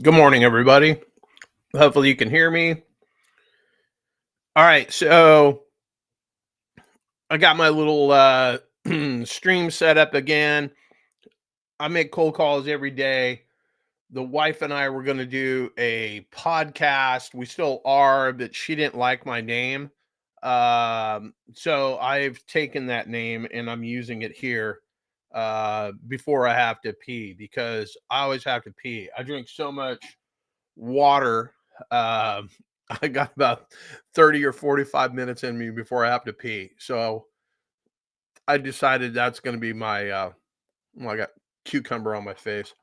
Good morning, everybody. Hopefully you can hear me. All right, so I got my little stream set up again. I make cold calls every day. The wife and I were going to do a podcast. We still are, but she didn't like my name. So I've taken that name and I'm using it here before I have to pee, because I always have to pee. I drink so much water. Uh, I got about 30 or 45 minutes in me before I have to pee. So I decided that's going to be my, well, I got cucumber on my face.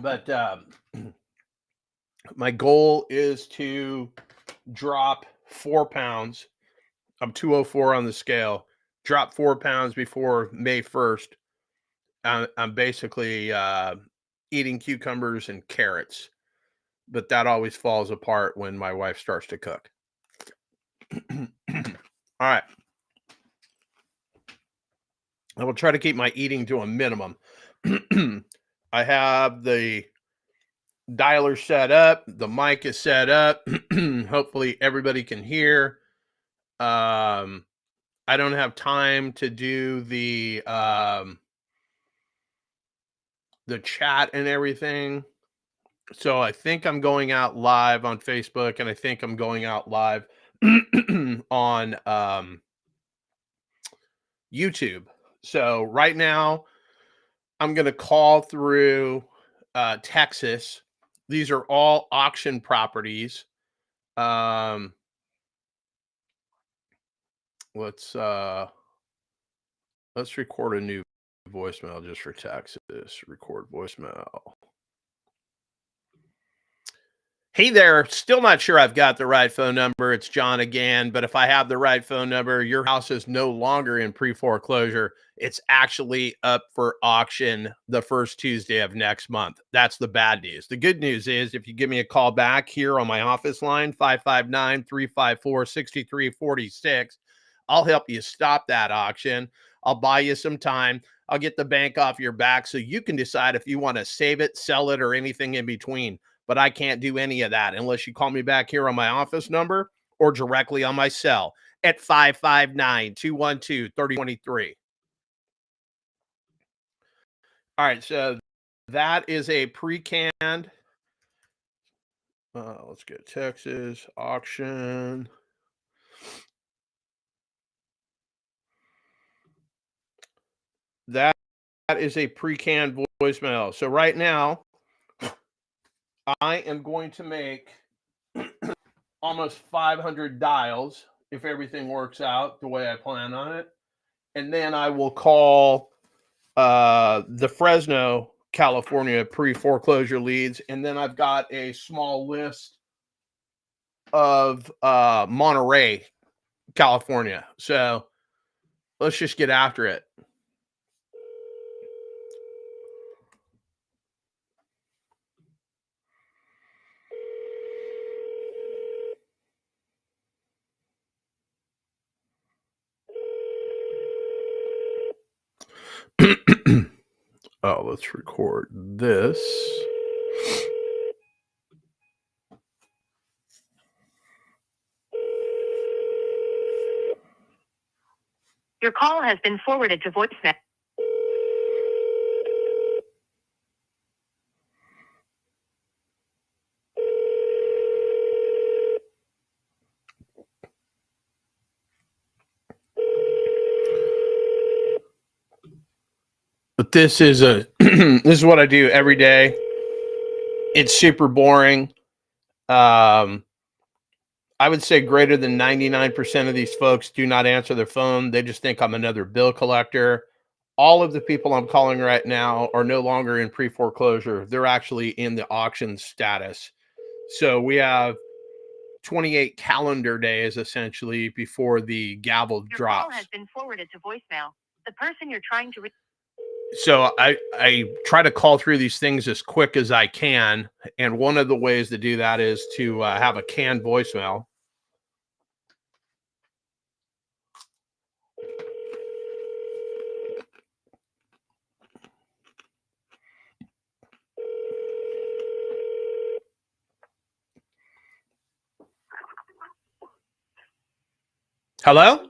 But my goal is to drop 4 pounds. I'm 204 on the scale. Drop 4 pounds before May 1st. I'm basically eating cucumbers and carrots, but that always falls apart when my wife starts to cook. All right. I will try to keep my eating to a minimum. I have the dialer set up. The mic is set up. Hopefully everybody can hear. I don't have time to do the chat and everything. So I think I'm going out live on Facebook, and I think I'm going out live on YouTube. So right now I'm going to call through Texas. These are all auction properties. Let's record a new voicemail just for Texas. Record voicemail. Hey there, still not sure I've got the right phone number. It's John again, but if I have the right phone number, your house is no longer in pre-foreclosure. It's actually up for auction the first Tuesday of next month. That's the bad news. The good news is if you give me a call back here on my office line, 559-354-6346, I'll help you stop that auction. I'll buy you some time. I'll get the bank off your back so you can decide if you want to save it, sell it, or anything in between. But I can't do any of that unless you call me back here on my office number or directly on my cell at 559-212-3023. All right, so that is a pre-canned. Let's get Texas auction. That is a pre-canned voicemail. So right now, I am going to make almost 500 dials if everything works out the way I plan on it. And then I will call the Fresno, California pre-foreclosure leads. And then I've got a small list of Monterey, California. So let's just get after it. Oh, let's record this. Your call has been forwarded to voicemail. But this is this is what I do every day. It's super boring. I would say greater than 99% of these folks do not answer their phone. They just think I'm another bill collector. All of the people I'm calling right now are no longer in pre-foreclosure. They're actually in the auction status. So we have 28 calendar days essentially before the gavel drops. Your call has been forwarded to voicemail. The person you're trying to reach. So I try to call through these things as quick as I can. And one of the ways to do that is to have a canned voicemail. Hello?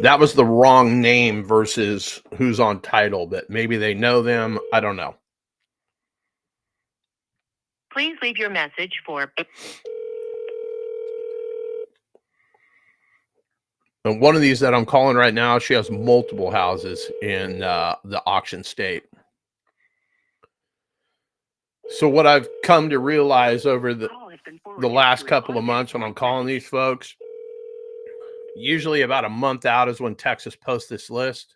That was the wrong name versus who's on title, but maybe they know them. I don't know. Please leave your message for. And one of these that I'm calling right now, she has multiple houses in the auction state. So what I've come to realize over the last couple of months when I'm calling these folks, usually about a month out is when Texas posts this list.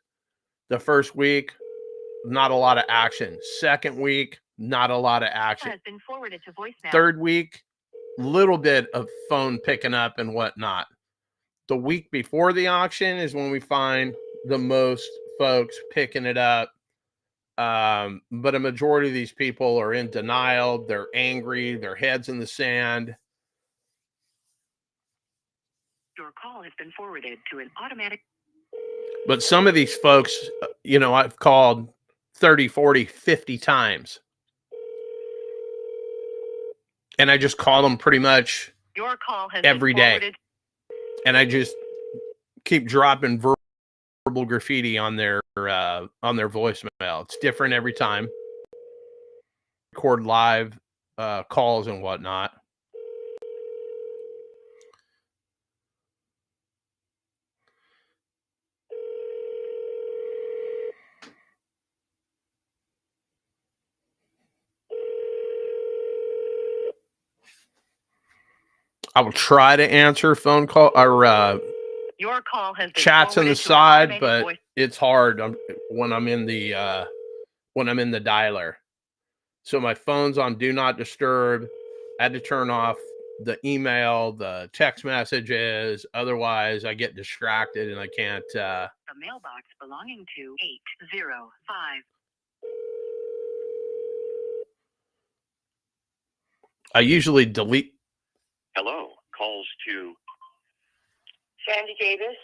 The first week, not a lot of action. Second week, not a lot of action. Has been forwarded to voicemail. Third week, little bit of phone picking up and whatnot. The week before the auction is when we find the most folks picking it up. But a majority of these people are in denial. They're angry. Their heads in the sand. Your call has been forwarded to an automatic. But some of these folks, you know, I've called 30, 40, 50 times. And I just call them pretty much Your call has every been forwarded. day. And I just keep dropping verbal graffiti on their voicemail. It's different every time. Record live calls and whatnot. I will try to answer phone call or your call has been chats on the forwarded to an side, automated but voice. it's hard when I'm in the dialer. So my phone's on do not disturb. I had to turn off the email, the text messages. Otherwise, I get distracted and I can't. The mailbox belonging to 805. I usually delete. Hello, calls to Sandy Davis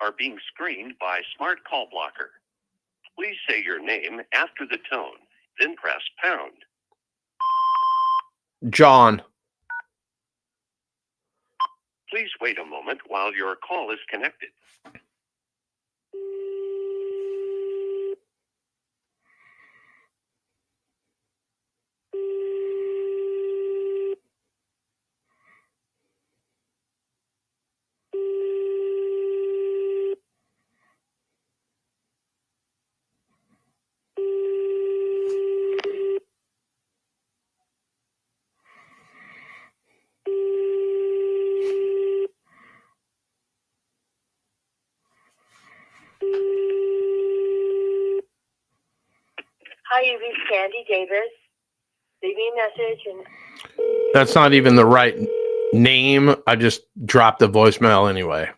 are being screened by Smart Call Blocker. Please say your name after the tone, then press pound. John. Please wait a moment while your call is connected. Hi, you reached Sandy Davis. Leave me a message and That's not even the right name. I just dropped the voicemail anyway.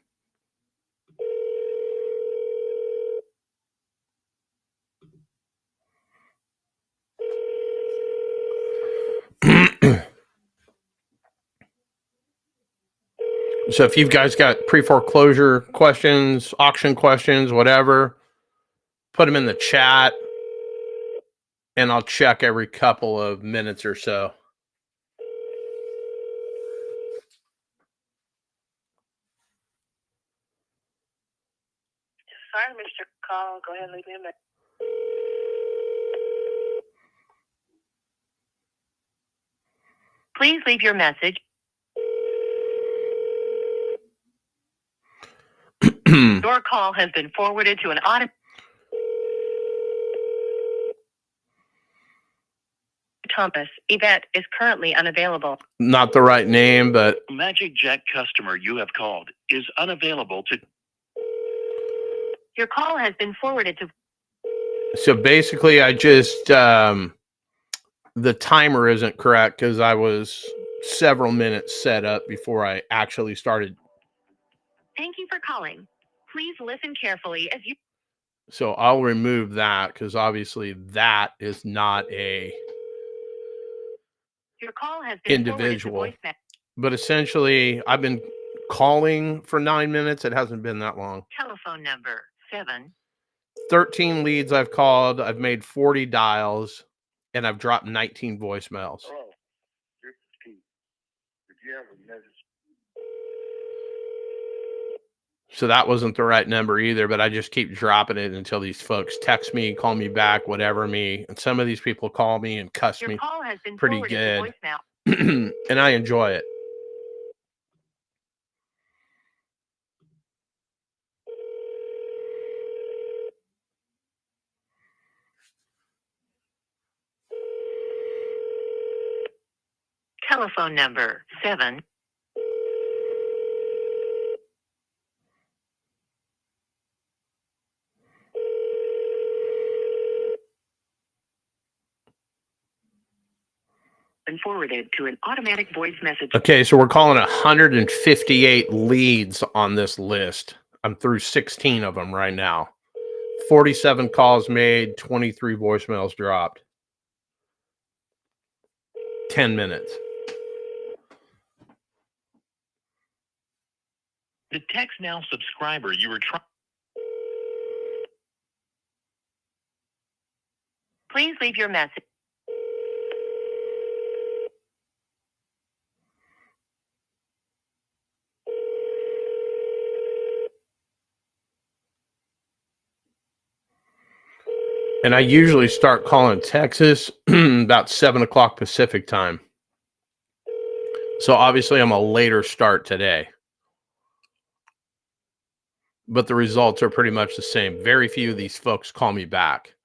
So if you guys got pre-foreclosure questions, auction questions, whatever, put them in the chat and I'll check every couple of minutes or so. sorry, Mr. Call. Go ahead and leave me a message. Please leave your message. Your call has been forwarded to an automatic Thomas. Yvette is currently unavailable. Not the right name, but Magic Jack customer you have called is unavailable to. Your call has been forwarded to. so basically I just the timer isn't correct because I was several minutes set up before I actually started. Thank you for calling. Please listen carefully as you. So I'll remove that because obviously that is not a Your call has been individual. forwarded to voicemail. But essentially, I've been calling for 9 minutes. It hasn't been that long. Telephone number 7. 13 leads I've called. I've made 40 dials, and I've dropped 19 voicemails. Oh, this is Keith. Did you have a message? So that wasn't the right number either, but I just keep dropping it until these folks text me, call me back, whatever me. And some of these people call me and cuss Your me call has been pretty forwarded good. to voicemail. And I enjoy it. Telephone number 7. Been forwarded to an automatic voice message. Okay, so we're calling 158 leads on this list. I'm through 16 of them right now. 47 calls made, 23 voicemails dropped. 10 minutes. The Text Now subscriber you were trying. Please leave your message. And I usually start calling Texas about 7 o'clock Pacific time. So obviously I'm a later start today. But the results are pretty much the same. Very few of these folks call me back.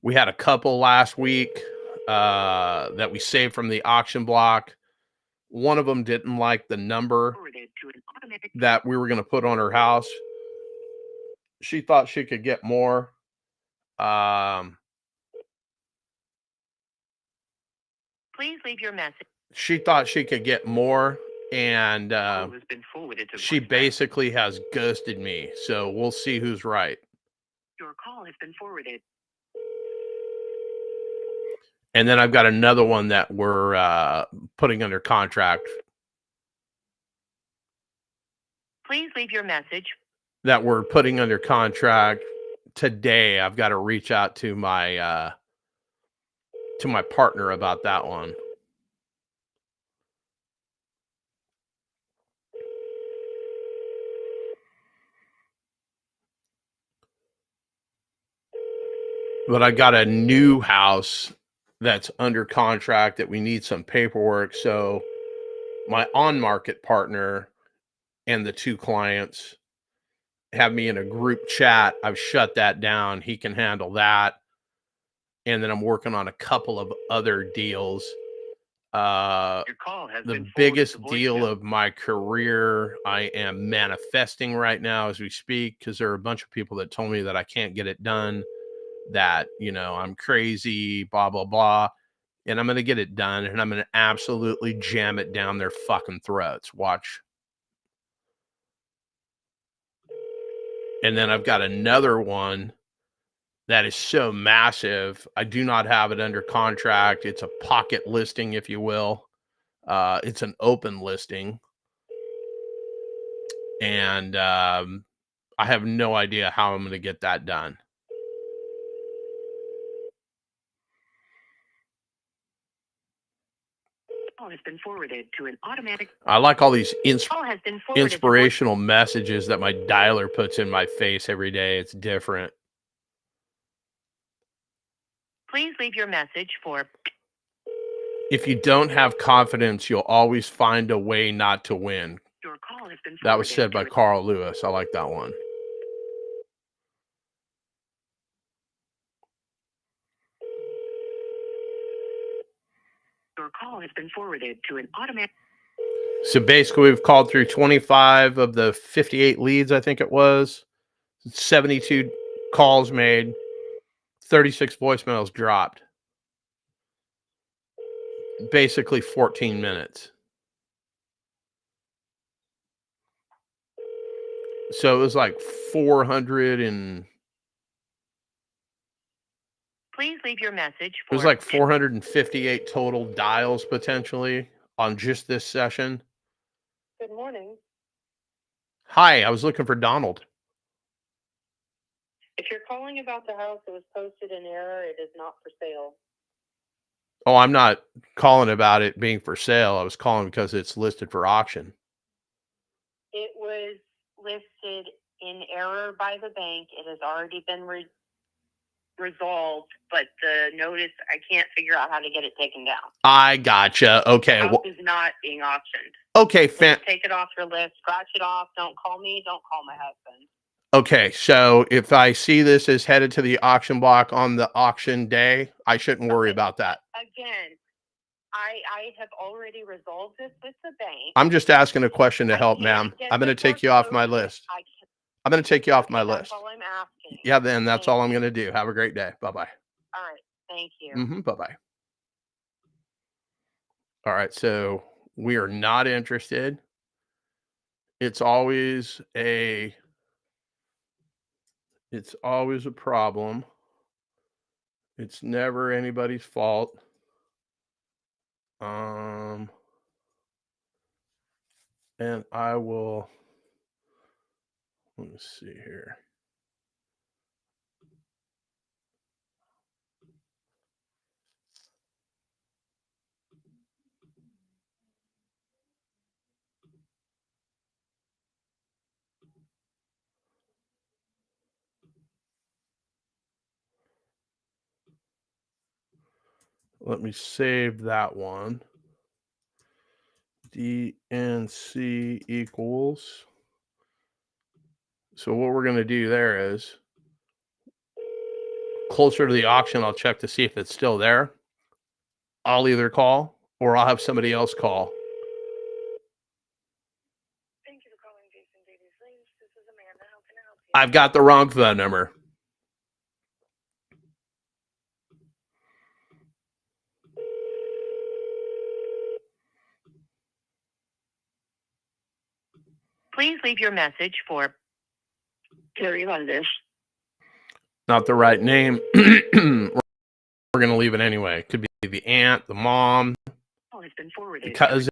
We had a couple last week that we saved from the auction block. One of them didn't like the number Forwarded to an automatic. that we were going to put on her house. She thought she could get more. Please leave your message. She thought she could get more, and Call has been forwarded to she voicemail. basically has ghosted me. So we'll see who's right. Your call has been forwarded. And then I've got another one that we're putting under contract Please leave your message. that we're putting under contract today. I've got to reach out to my partner about that one. But I got a new house that's under contract that we need some paperwork. So my on-market partner and the two clients have me in a group chat. I've shut that down. He can handle that. And then I'm working on a couple of other deals. Your call has The been forwarded biggest to deal voicemail. of my career I am manifesting right now as we speak, because there are a bunch of people that told me that I can't get it done that, I'm crazy, blah, blah, blah. And I'm going to get it done, and I'm going to absolutely jam it down their fucking throats. Watch. And then I've got another one that is so massive. I do not have it under contract. It's a pocket listing, if you will. It's an open listing. And I have no idea how I'm going to get that done. Call has been forwarded to an automatic. I like all these Call has been forwarded inspirational messages that my dialer puts in my face every day. It's different. Please leave your message for. If you don't have confidence, you'll always find a way not to win. Your call has been forwarded. That was said by Carl Lewis. I like that one. Your call has been forwarded to an automatic. So basically, we've called through 25 of the 58 leads, I think it was. 72 calls made, 36 voicemails dropped. Basically 14 minutes. So it was like 400 and... Please leave your message for. It was like 458 total dials potentially on just this session. Good morning. Hi, I was looking for Donald. If you're calling about the house that was posted in error, it is not for sale. Oh, I'm not calling about it being for sale. I was calling because it's listed for auction. It was listed in error by the bank. It has already been resolved, but the notice, I can't figure out how to get it taken down. I gotcha. Okay. The house is not being auctioned. Okay, Take it off your list. Scratch it off. Don't call me. Don't call my husband. Okay, so if I see this as headed to the auction block on the auction day, I shouldn't worry about that. Again, I have already resolved this with the bank. I'm just asking a question to help, ma'am. I'm going to take you off my list. I'm going to take you off my list. That's all I'm asking. Yeah, then that's all I'm going to do. Have a great day. Bye-bye. All right. Thank you. Bye-bye. All right, so we are not interested. It's always a problem. It's never anybody's fault. And I will, let me see here. Let me save that one. DNC equals. So what we're going to do there is, closer to the auction, I'll check to see if it's still there. I'll either call or I'll have somebody else call. Thank you for calling Jason Davies Range. This is Amanda. How can I help you? I've got the wrong phone number. Please leave your message for. Terry Londis. Not the right name. We're going to leave it anyway. Could be the aunt, the mom, Call has been forwarded. the cousin,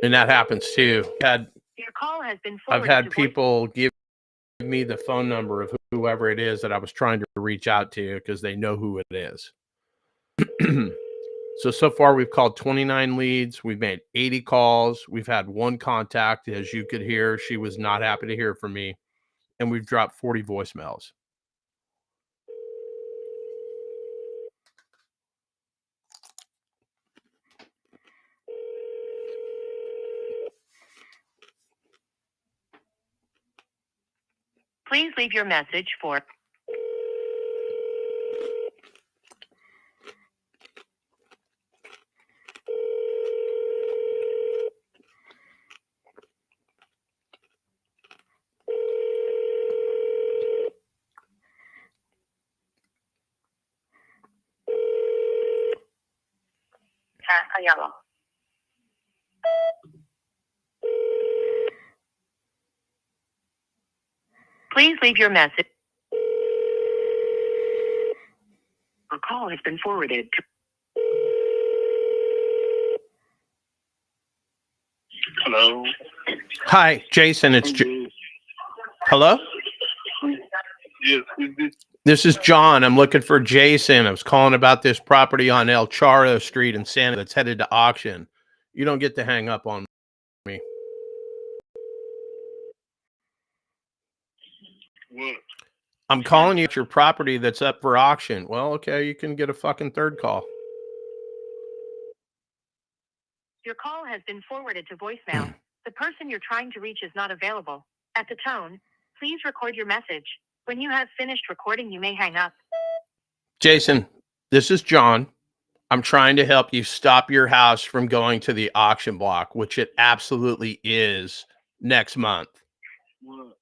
and that happens too. Your call has been I've forwarded. had people give me the phone number of whoever it is that I was trying to reach out to because they know who it is. So far we've called 29 leads. We've made 80 calls. We've had one contact. As you could hear, she was not happy to hear from me. And we've dropped 40 voicemails. Please leave your message for. Please leave your message. Your call has been forwarded to. Hello. Hi, Jason. It's hello. Yes, is this? This is John. I'm looking for Jason. I was calling about this property on El Charro Street in Santa that's headed to auction. You don't get to hang up on me. What? I'm calling you at your property that's up for auction. Well, okay, you can get a fucking third call. Your call has been forwarded to voicemail. The person you're trying to reach is not available. At the tone, please record your message. When you have finished recording, you may hang up. Jason, this is John. I'm trying to help you stop your house from going to the auction block, which it absolutely is next month. What?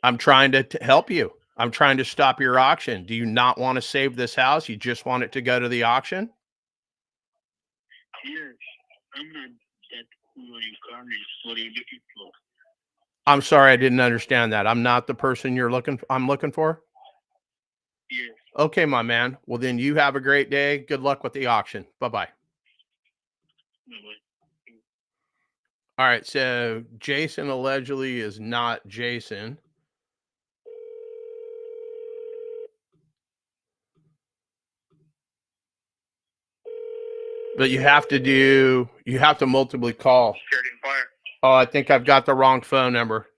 I'm trying to help you. I'm trying to stop your auction. Do you not want to save this house? You just want it to go to the auction? Yes, I'm not that who you currently. What are you looking for? I'm sorry, I didn't understand that. I'm not the person I'm looking for? Yes. Okay, my man. Well, then you have a great day. Good luck with the auction. Bye-bye. All right, so Jason allegedly is not Jason. But you have to multiply call. Starting fire. Oh, I think I've got the wrong phone number.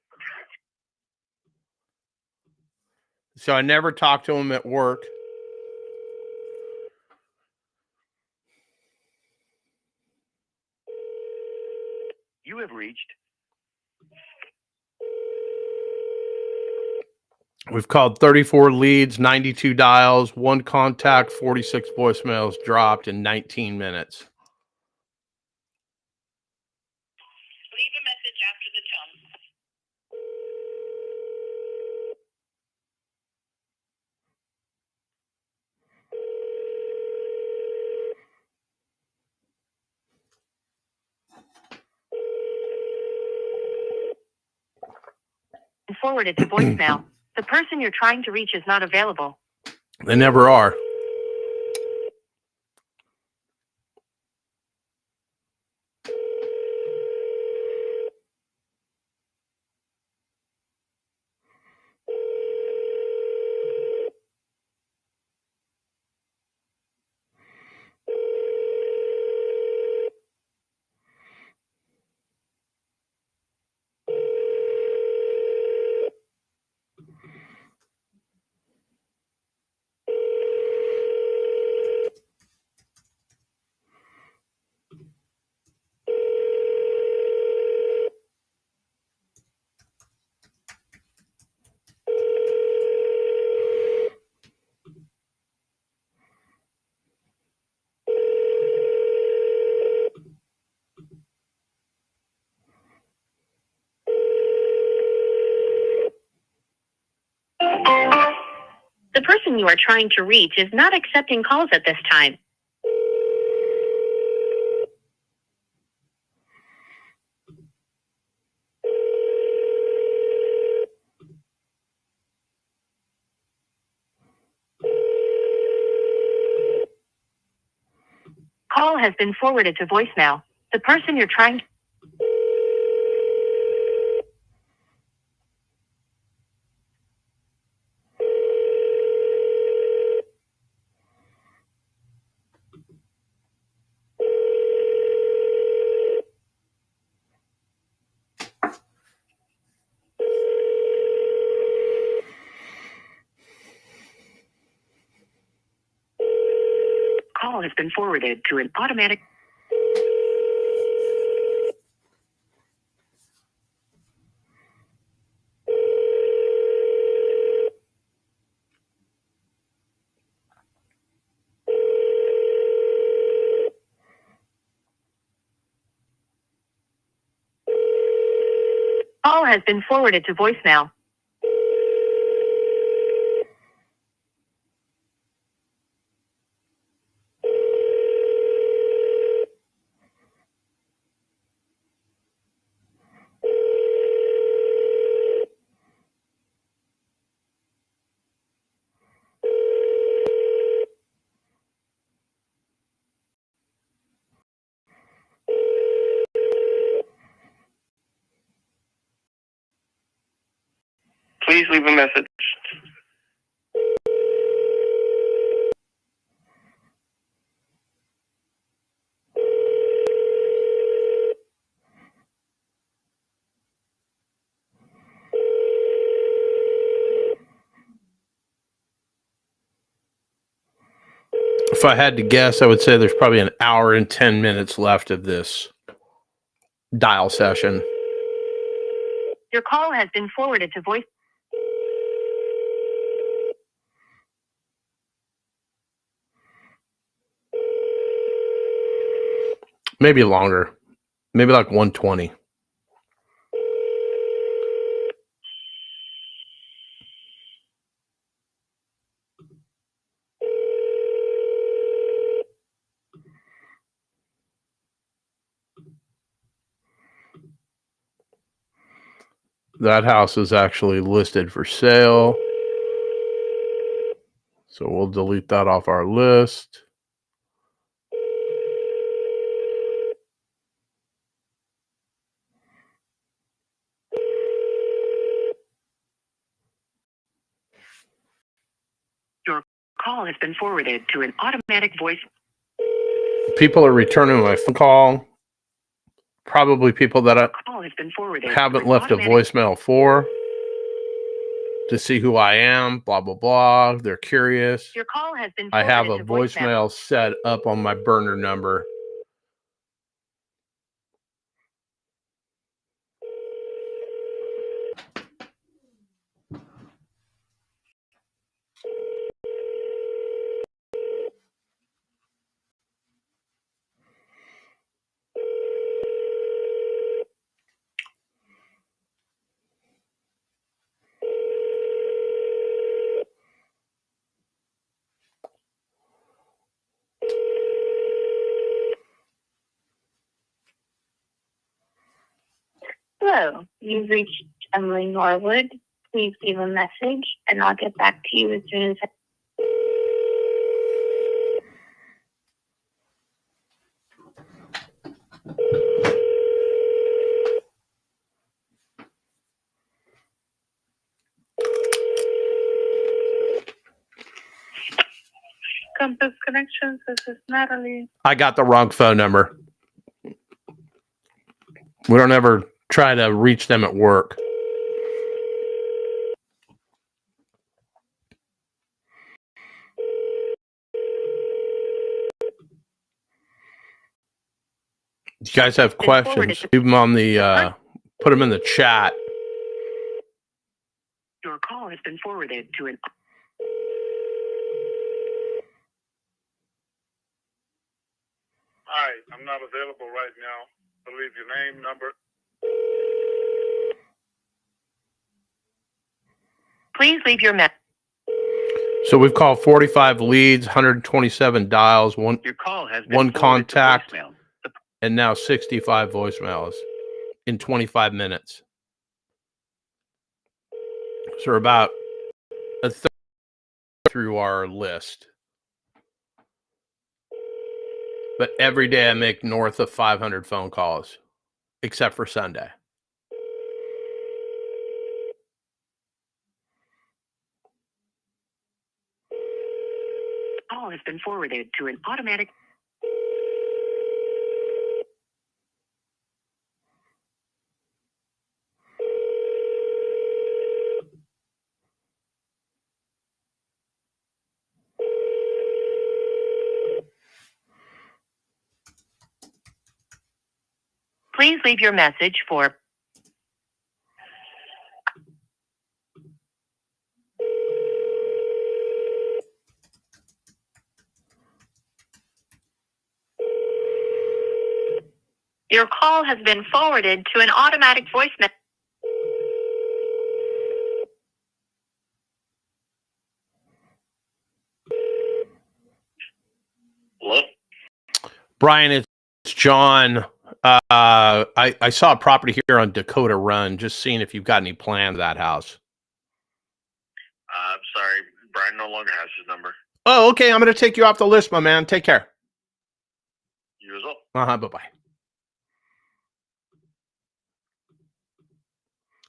So I never talked to him at work. You have reached. We've called 34 leads, 92 dials, 1 contact, 46 voicemails dropped in 19 minutes. Leave a message after the tone. Forwarded to voicemail. The person you're trying to reach is not available. They never are. The person you are trying to reach is not accepting calls at this time. Call has been forwarded to voicemail. The person you're trying call has been forwarded to an automatic. Call has been forwarded to voicemail. Please leave a message. If I had to guess, I would say there's probably an hour and 10 minutes left of this dial session. Your call has been forwarded to voice. Maybe longer. Maybe like 120. That house is actually listed for sale. So we'll delete that off our list. Your call has been forwarded to an automatic voice. People are returning my phone call. Probably people that I Call has been forwarded. haven't left a voicemail for to see who I am, blah, blah, blah. They're curious. Your call has been I forwarded have a to voicemail set up on my burner number. Hello, you've reached Emily Norwood. Please leave a message and I'll get back to you as soon as I Compass Connections. This is Natalie. I got the wrong phone number. We don't ever try to reach them at work. If you guys have questions, leave them on the, put them in the chat. Your call has been forwarded to an. Hi, I'm not available right now. I'll leave your name, number. Please leave your message. So we've called 45 leads, 127 dials, Your call has been one forwarded to contact, voicemail. and now 65 voicemails in 25 minutes. So we're about a third through our list. But every day I make north of 500 phone calls, except for Sunday. Call has been forwarded to an automatic. Please leave your message for. Your call has been forwarded to an automatic voice message. Hello? Brian, it's John. I saw a property here on Dakota Run. Just seeing if you've got any plans for that house. Sorry, Brian no longer has his number. Oh, okay. I'm going to take you off the list, my man. Take care. You as well. Bye-bye.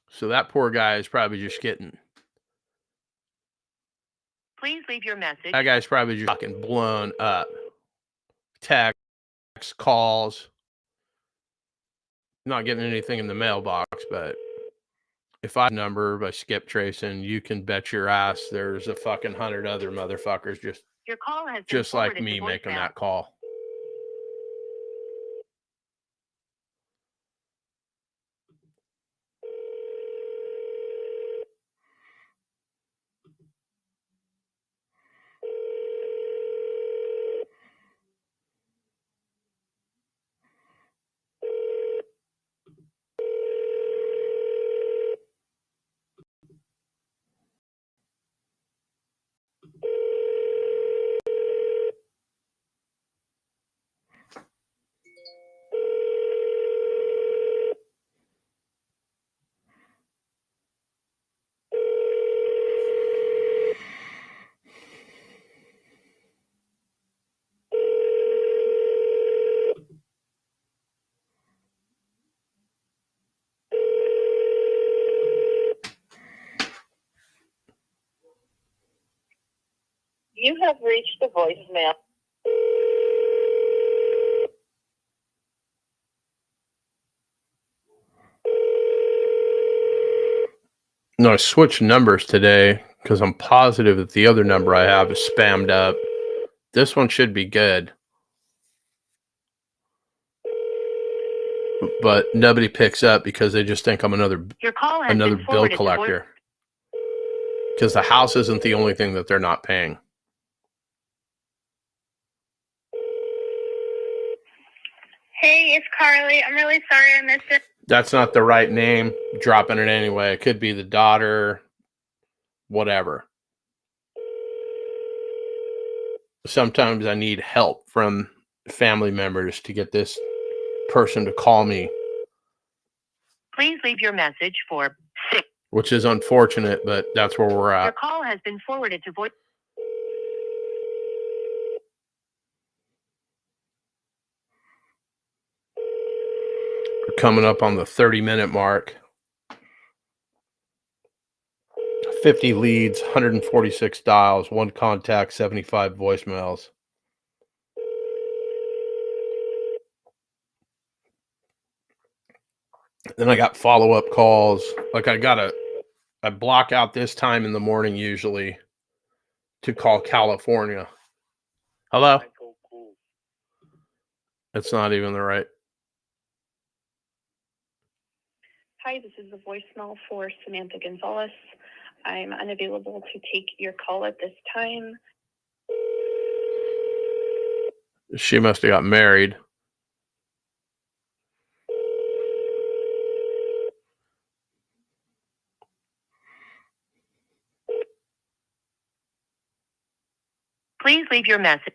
So that poor guy is probably just getting Please leave your message. That guy's probably just fucking blown up. Text, calls. Not getting anything in the mailbox, but if I number by skip tracing, you can bet your ass there's a fucking 100 other motherfuckers Your call has been just like forwarded me to making voicemail. that call. You have reached the voicemail. No, I switched numbers today because I'm positive that the other number I have is spammed up. This one should be good. But nobody picks up because they just think I'm another Your call has bill been forwarded to collector. Because the house isn't the only thing that they're not paying. Hey, it's Carly. I'm really sorry I missed it. That's not the right name. Dropping it anyway. It could be the daughter, whatever. Sometimes I need help from family members to get this person to call me, Please leave your message for 6. which is unfortunate, but that's where we're Your at. call has been forwarded to voice. We're coming up on the 30-minute mark. 50 leads, 146 dials, 1 contact, 75 voicemails. Then I got follow-up calls. Like I block out this time in the morning usually to call California. Hello? It's not even the right. Hi, this is the voicemail for Samantha Gonzalez. I'm unavailable to take your call at this time. She must have got married. Please leave your message.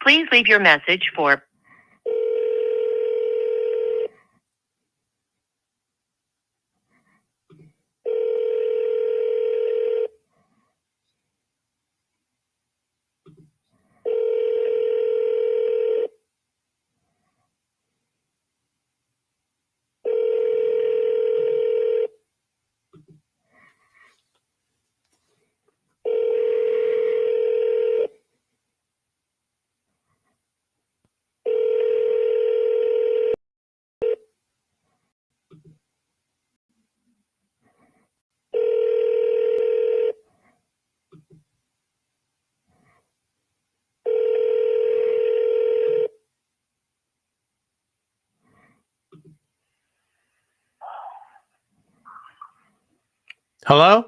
Please leave your message for. Hello?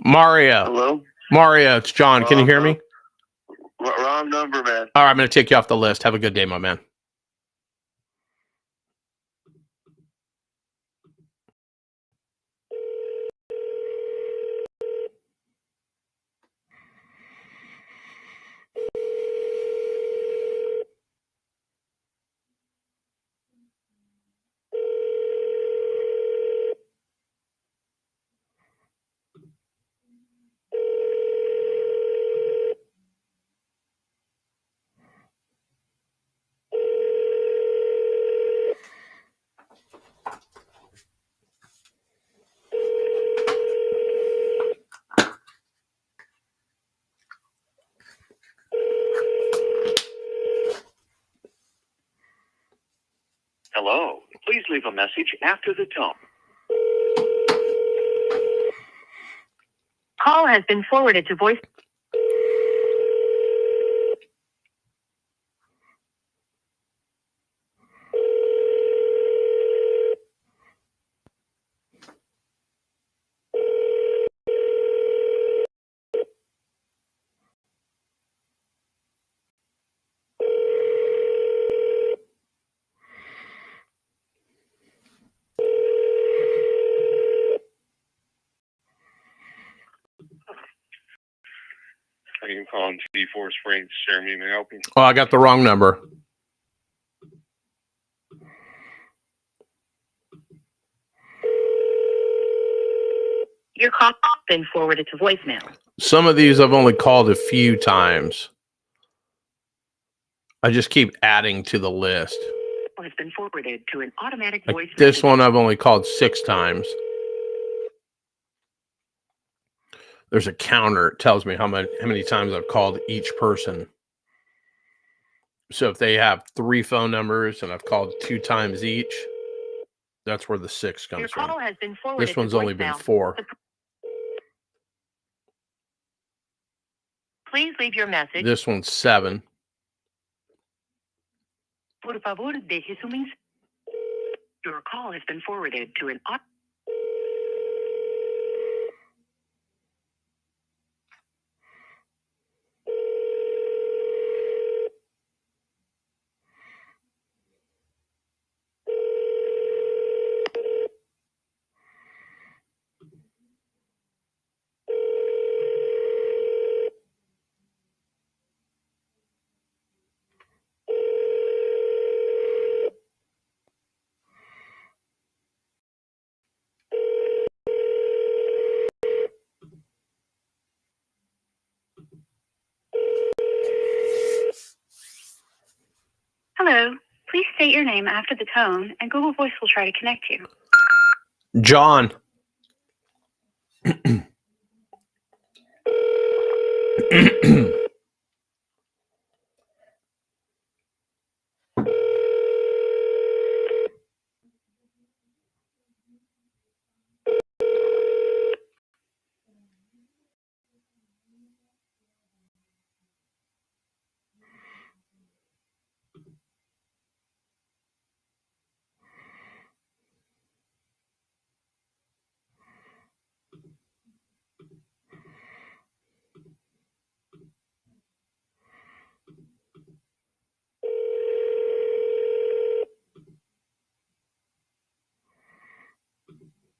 Mario. Hello? Mario, it's John. Can you hear me? Wrong number, man. All right, I'm going to take you off the list. Have a good day, my man. leave a message after the tone. Call has been forwarded to voice. Thank you for calling T4 Springs. Jeremy, may I help you? Oh, I got the wrong number. Your call has been forwarded to voicemail. Some of these I've only called a few times. I just keep adding to the list. Call has been forwarded to an automatic Like voice this message. one I've only called 6 times. There's a counter. It tells me how many times I've called each person. So if they have 3 phone numbers and I've called 2 times each, that's where the 6 Your comes call from. has been forwarded This one's to only been voicemail. 4. Please leave your message. This one's 7. Por favor, deje su mensaje. Your call has been forwarded to an Hello. Please state your name after the tone, and Google Voice will try to connect you. John.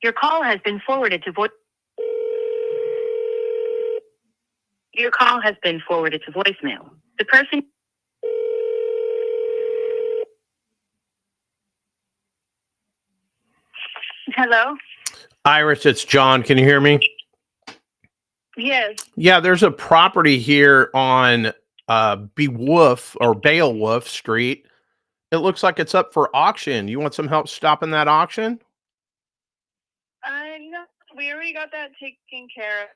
Your call has been forwarded to voice. Your call has been forwarded to voicemail. The person. Hello? Iris, it's John. Can you hear me? Yes. Yeah, there's a property here on Beowulf Street. It looks like it's up for auction. You want some help stopping that auction? No, we already got that taken care of.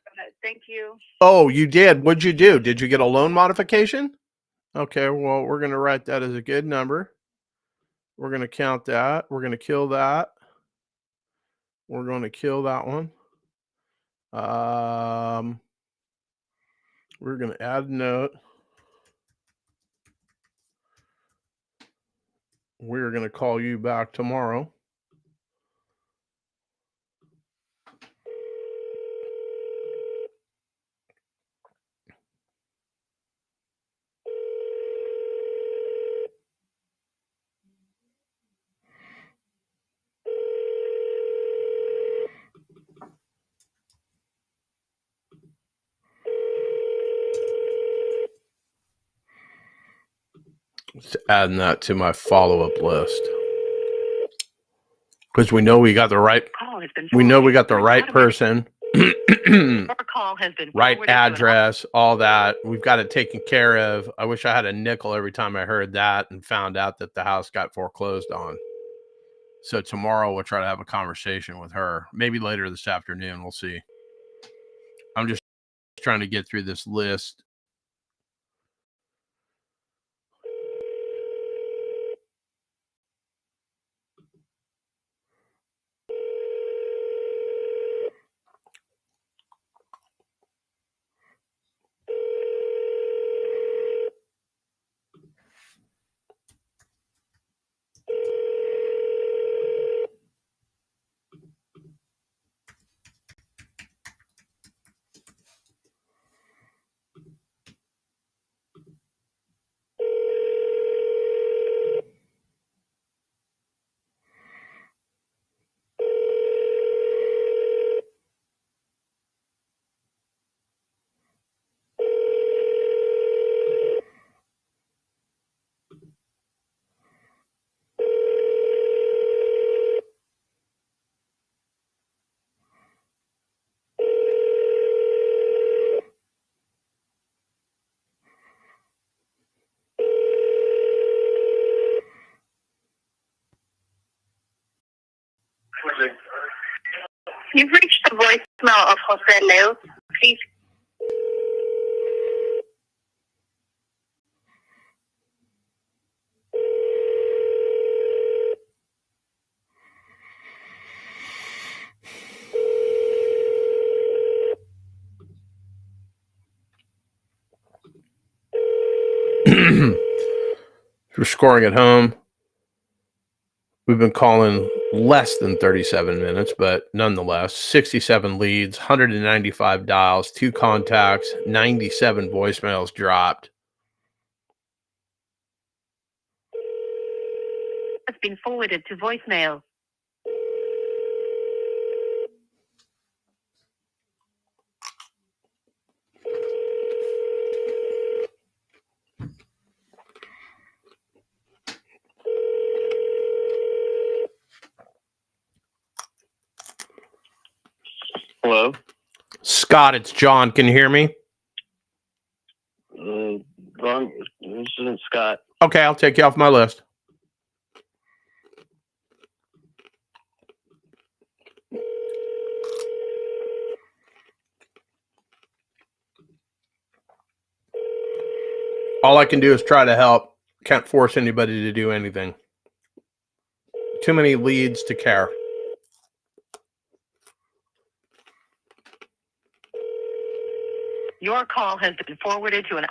Thank you. Oh, you did. What'd you do? Did you get a loan modification? Okay, well, we're going to write that as a good number. We're going to count that. We're going to kill that. We're going to kill that one. We're going to add a note. We're going to call you back tomorrow. Just adding that to my follow-up list. Because we know we got the right person. Your call has been Right forwarded to address, all that. We've got it taken care of. I wish I had a nickel every time I heard that and found out that the house got foreclosed on. So tomorrow we'll try to have a conversation with her. Maybe later this afternoon. We'll see. I'm just trying to get through this list. voicemail. Please. If you're scoring at home, we've been calling less than 37 minutes, but nonetheless, 67 leads, 195 dials, 2 contacts, 97 voicemails dropped. Has been forwarded to voicemail. Hello? Scott, it's John. Can you hear me? Wrong. This isn't Scott. Okay, I'll take you off my list. All I can do is try to help. Can't force anybody to do anything. Too many leads to care. Your call has been forwarded to an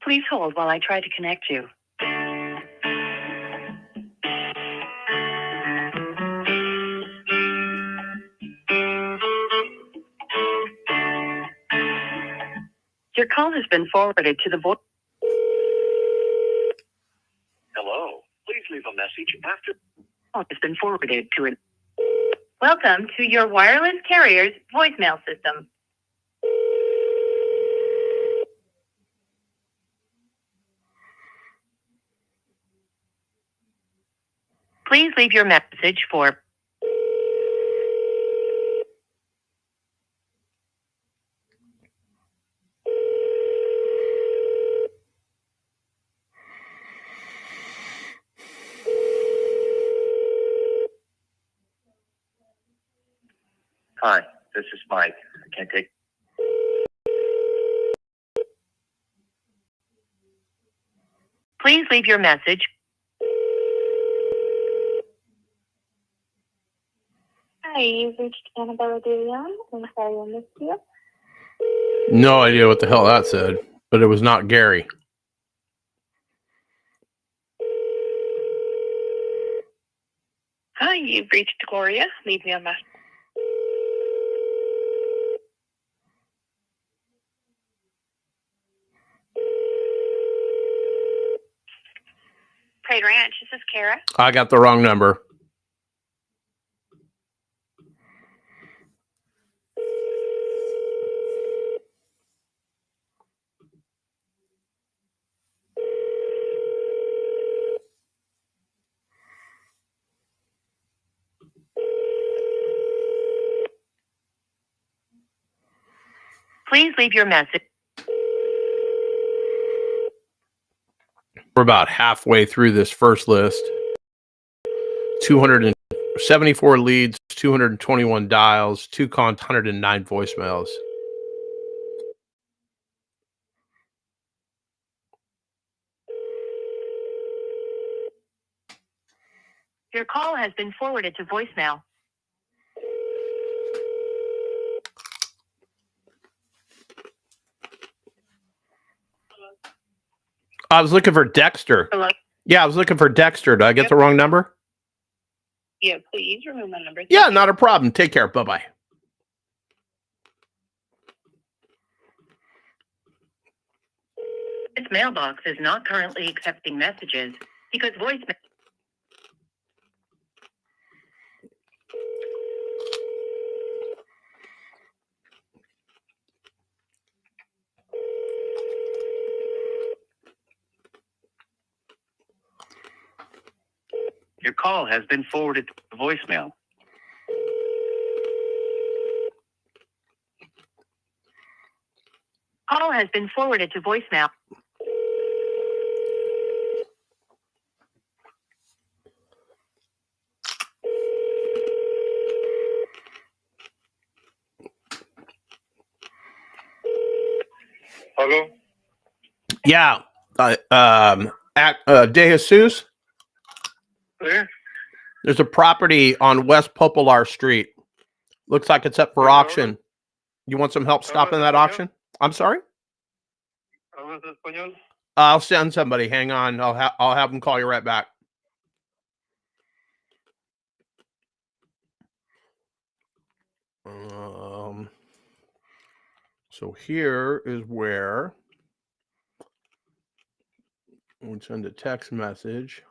Please hold while I try to connect you. Your call has been forwarded to the voice. Hello. Please leave a message after. Call has been forwarded to an. Welcome to your wireless carrier's voicemail system. Please leave your message for. Hi, this is Mike. I can't take. Please leave your message. Hi, you've reached Annabella DeLeon. I'm sorry I missed you. No idea what the hell that said, but it was not Gary. Hi, you've reached Gloria. Leave me a message. Pride Ranch, this is Kara. I got the wrong number. Please leave your message. We're about halfway through this first list. 274 leads, 221 dials, 2 109 voicemails. Your call has been forwarded to voicemail. I was looking for Dexter. Hello? Yeah, I was looking for Dexter. Did I get Yep. the wrong number? Yeah, please remove my number. Yeah, not a problem. Take care. Bye-bye. This mailbox is not currently accepting messages because voicemail. Your call has been forwarded to voicemail. has been forwarded to voicemail. Hello? Yeah. De Jesus, Yeah? there's a property on West Popular Street. Looks like it's up for auction. You want some help stopping that auction? I'm sorry? ¿Hablas español? I'll send somebody. Hang on. I'll have them call you right back. So here is where we send a text message.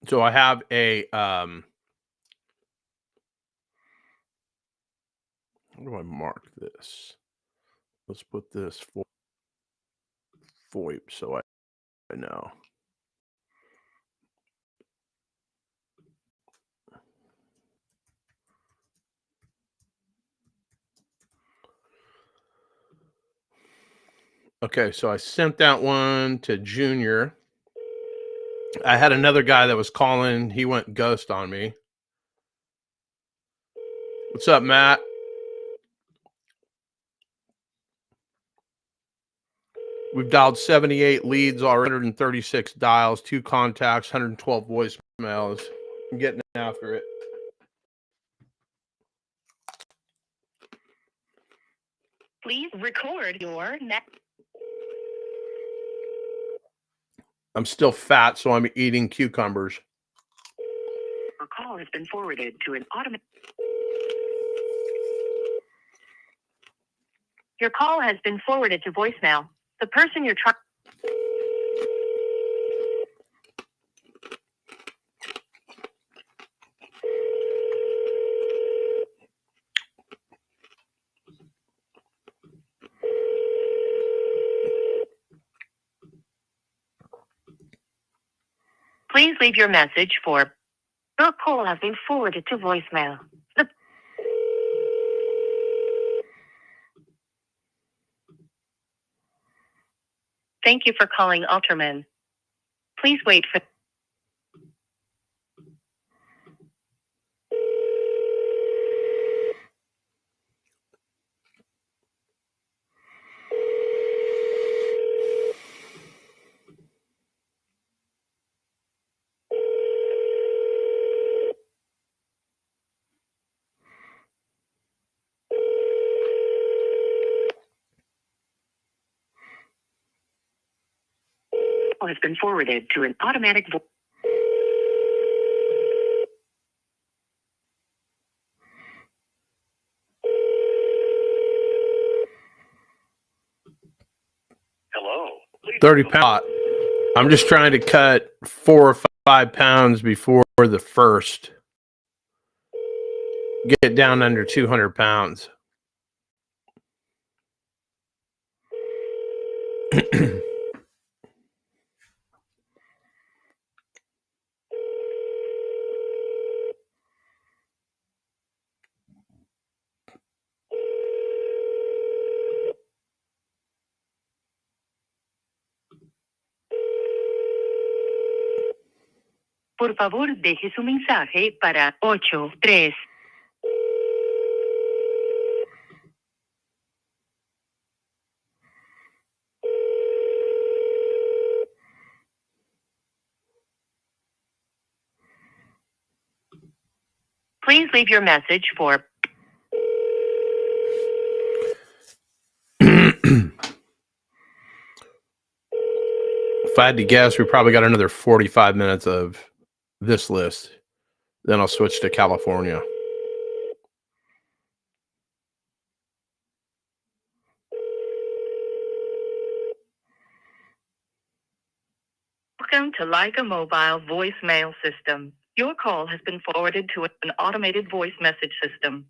So I have a how do I mark this? Let's put this for VoIP so I know. Okay, so I sent that one to Junior. I had another guy that was calling. He went ghost on me. What's up, Matt? We've dialed 78 leads, already 136 dials, 2 contacts, 112 voicemails. I'm getting after it. Please record your next. I'm still fat, so I'm eating cucumbers. Your call has been forwarded to an automatic. Your call has been forwarded to voicemail. The person you're trying. Please leave your message for. Your call has been forwarded to voicemail. Thank you for calling Alterman. Please wait for. Call has been forwarded to an automatic. Hello. 30 pounds. I'm just trying to cut 4 or 5 pounds before the first. Get down under 200 pounds. Por favor, deje su mensaje para 83. Please leave your message for. If I had to guess, we probably got another 45 minutes of this list. Then I'll switch to California. Welcome to Leica Mobile voicemail system. Your call has been forwarded to an automated voice message system.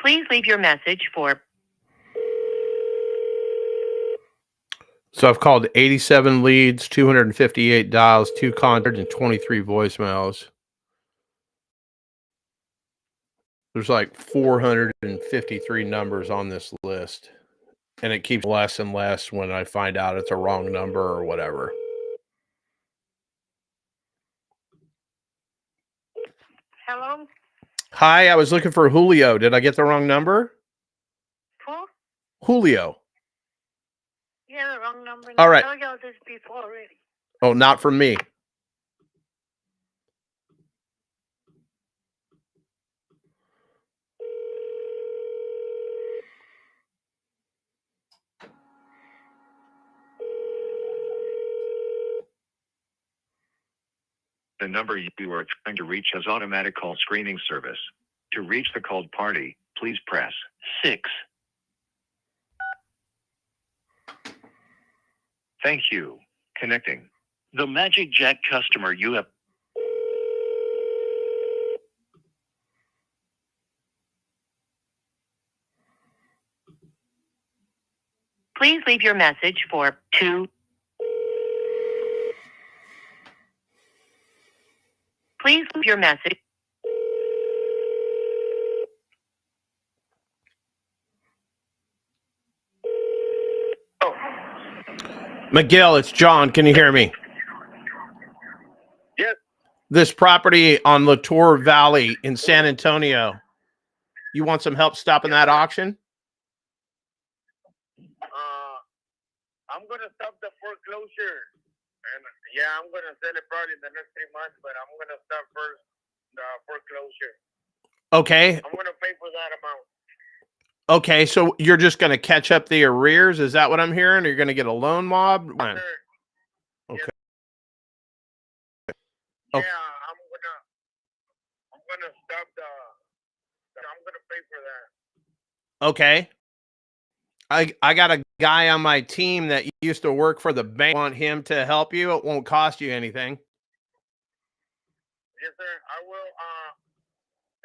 Please leave your message for. So I've called 87 leads, 258 dials, 2 contacts, and 23 voicemails. There's like 453 numbers on this list, and it keeps less and less when I find out it's a wrong number or whatever. Hello? Hi, I was looking for Julio. Did I get the wrong number? Who? Julio. Yeah, the wrong number. All right. I got this before already. Oh, not from me. The number you are trying to reach has automatic call screening service. To reach the called party, please press 6. Thank you. Connecting. The Magic Jack customer you have. Please leave your message for 2. Please leave your message. Miguel, it's John. Can you hear me? Yes. This property on Latour Valley in San Antonio. You want some help stopping that auction? I'm gonna stop the foreclosure, and yeah, I'm gonna sell it probably in the next 3 months. But I'm gonna stop first the foreclosure. Okay. I'm gonna pay for that amount. Okay, so you're just going to catch up the arrears? Is that what I'm hearing? Or you're going to get a loan mob? When? Sure. Okay. Yeah, Okay. I'm gonna stop the. I'm gonna pay for that. Okay. I got a guy on my team that used to work for the bank. Want him to help you? It won't cost you anything. Yes, sir. I will.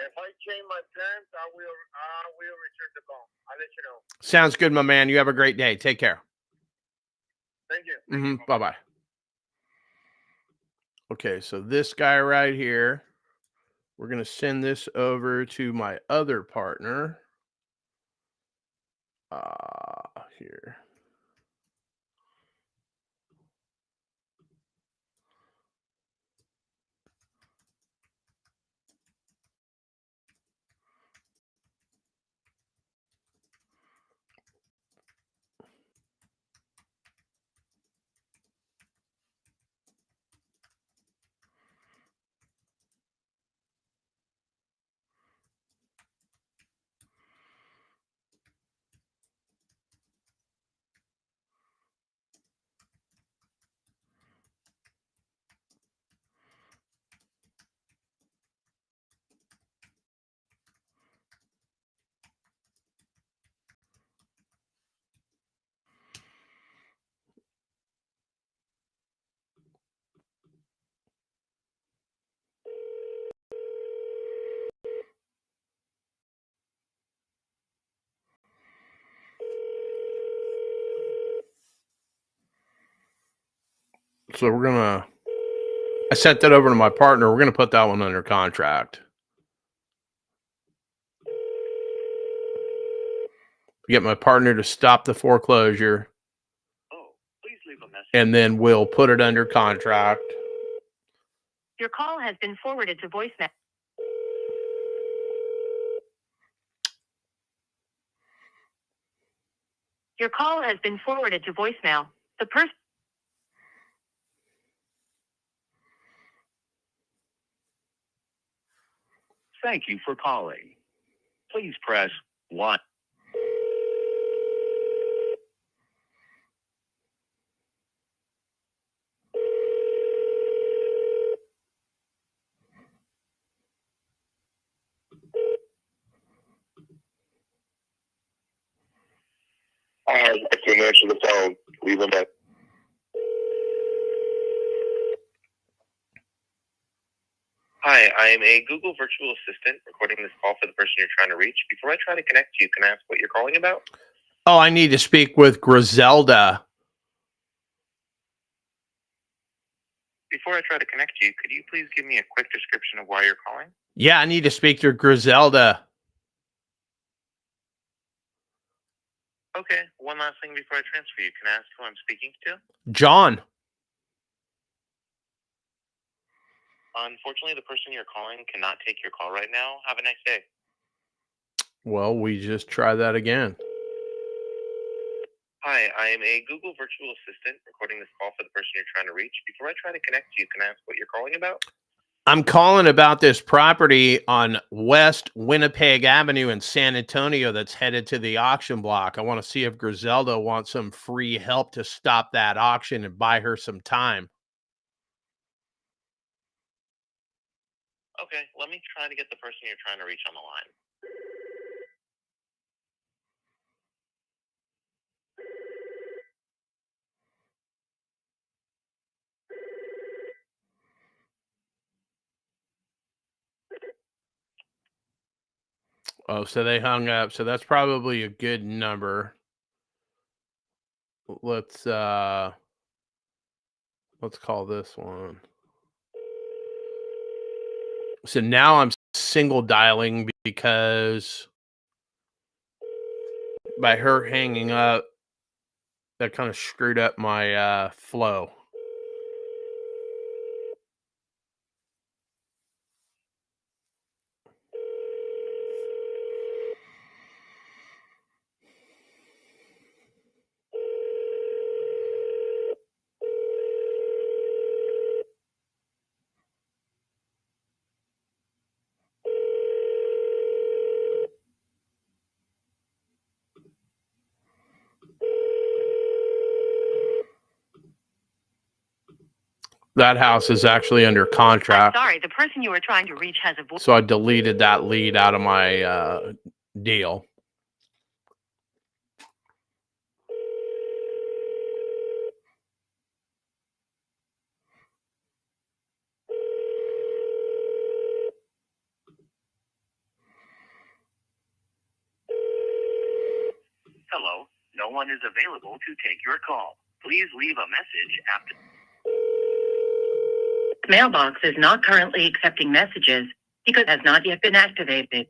If I change my plans, I will return the call. I'll let you know. Sounds good, my man. You have a great day. Take care. Thank you. Bye-bye. Okay, so this guy right here, we're going to send this over to my other partner. Here. So I sent that over to my partner. We're going to put that one under contract. Get my partner to stop the foreclosure. Oh, please leave a message. And then we'll put it under contract. Your call has been forwarded to voicemail. Your call has been forwarded to voicemail. The person. Thank you for calling. Please press 1. I can't answer the phone. Leave a message. Hi, I am a Google virtual assistant recording this call for the person you're trying to reach. Before I try to connect you, can I ask what you're calling about? Oh, I need to speak with Griselda. Before I try to connect you, could you please give me a quick description of why you're calling? Yeah, I need to speak to Griselda. Okay, one last thing before I transfer you. Can I ask who I'm speaking to? John. Unfortunately, the person you're calling cannot take your call right now. Have a nice day. Well, we just try that again. Hi, I am a Google virtual assistant recording this call for the person you're trying to reach. Before I try to connect you, can I ask what you're calling about? I'm calling about this property on West Winnipeg Avenue in San Antonio that's headed to the auction block. I want to see if Griselda wants some free help to stop that auction and buy her some time. Okay, let me try to get the person you're trying to reach on the line. Oh, so they hung up. So that's probably a good number. Let's call this one. So now I'm single dialing because by her hanging up, that kind of screwed up my flow. That house is actually under I'm contract. sorry, the person you were trying to reach has a voice. So I deleted that lead out of my deal. Hello, no one is available to take your call. Please leave a message after. Mailbox is not currently accepting messages because it has not yet been activated.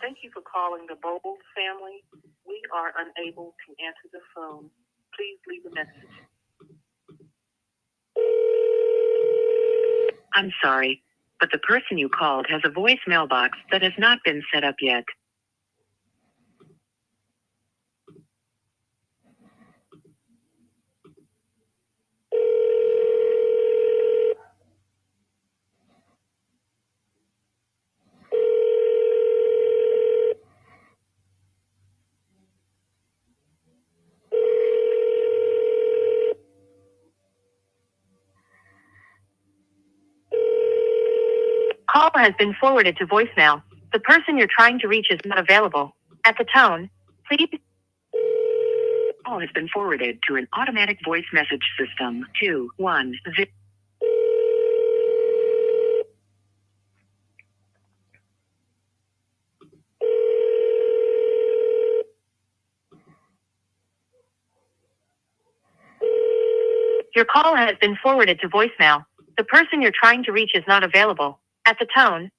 Thank you for calling the Bold family. We are unable to answer the phone. Please leave a message. I'm sorry, but the person you called has a voice mailbox that has not been set up yet. Call has been forwarded to voicemail. The person you're trying to reach is not available. At the tone, please. Call has been forwarded to an automatic voice message system. 210. Your call has been forwarded to voicemail. The person you're trying to reach is not available. At the tone,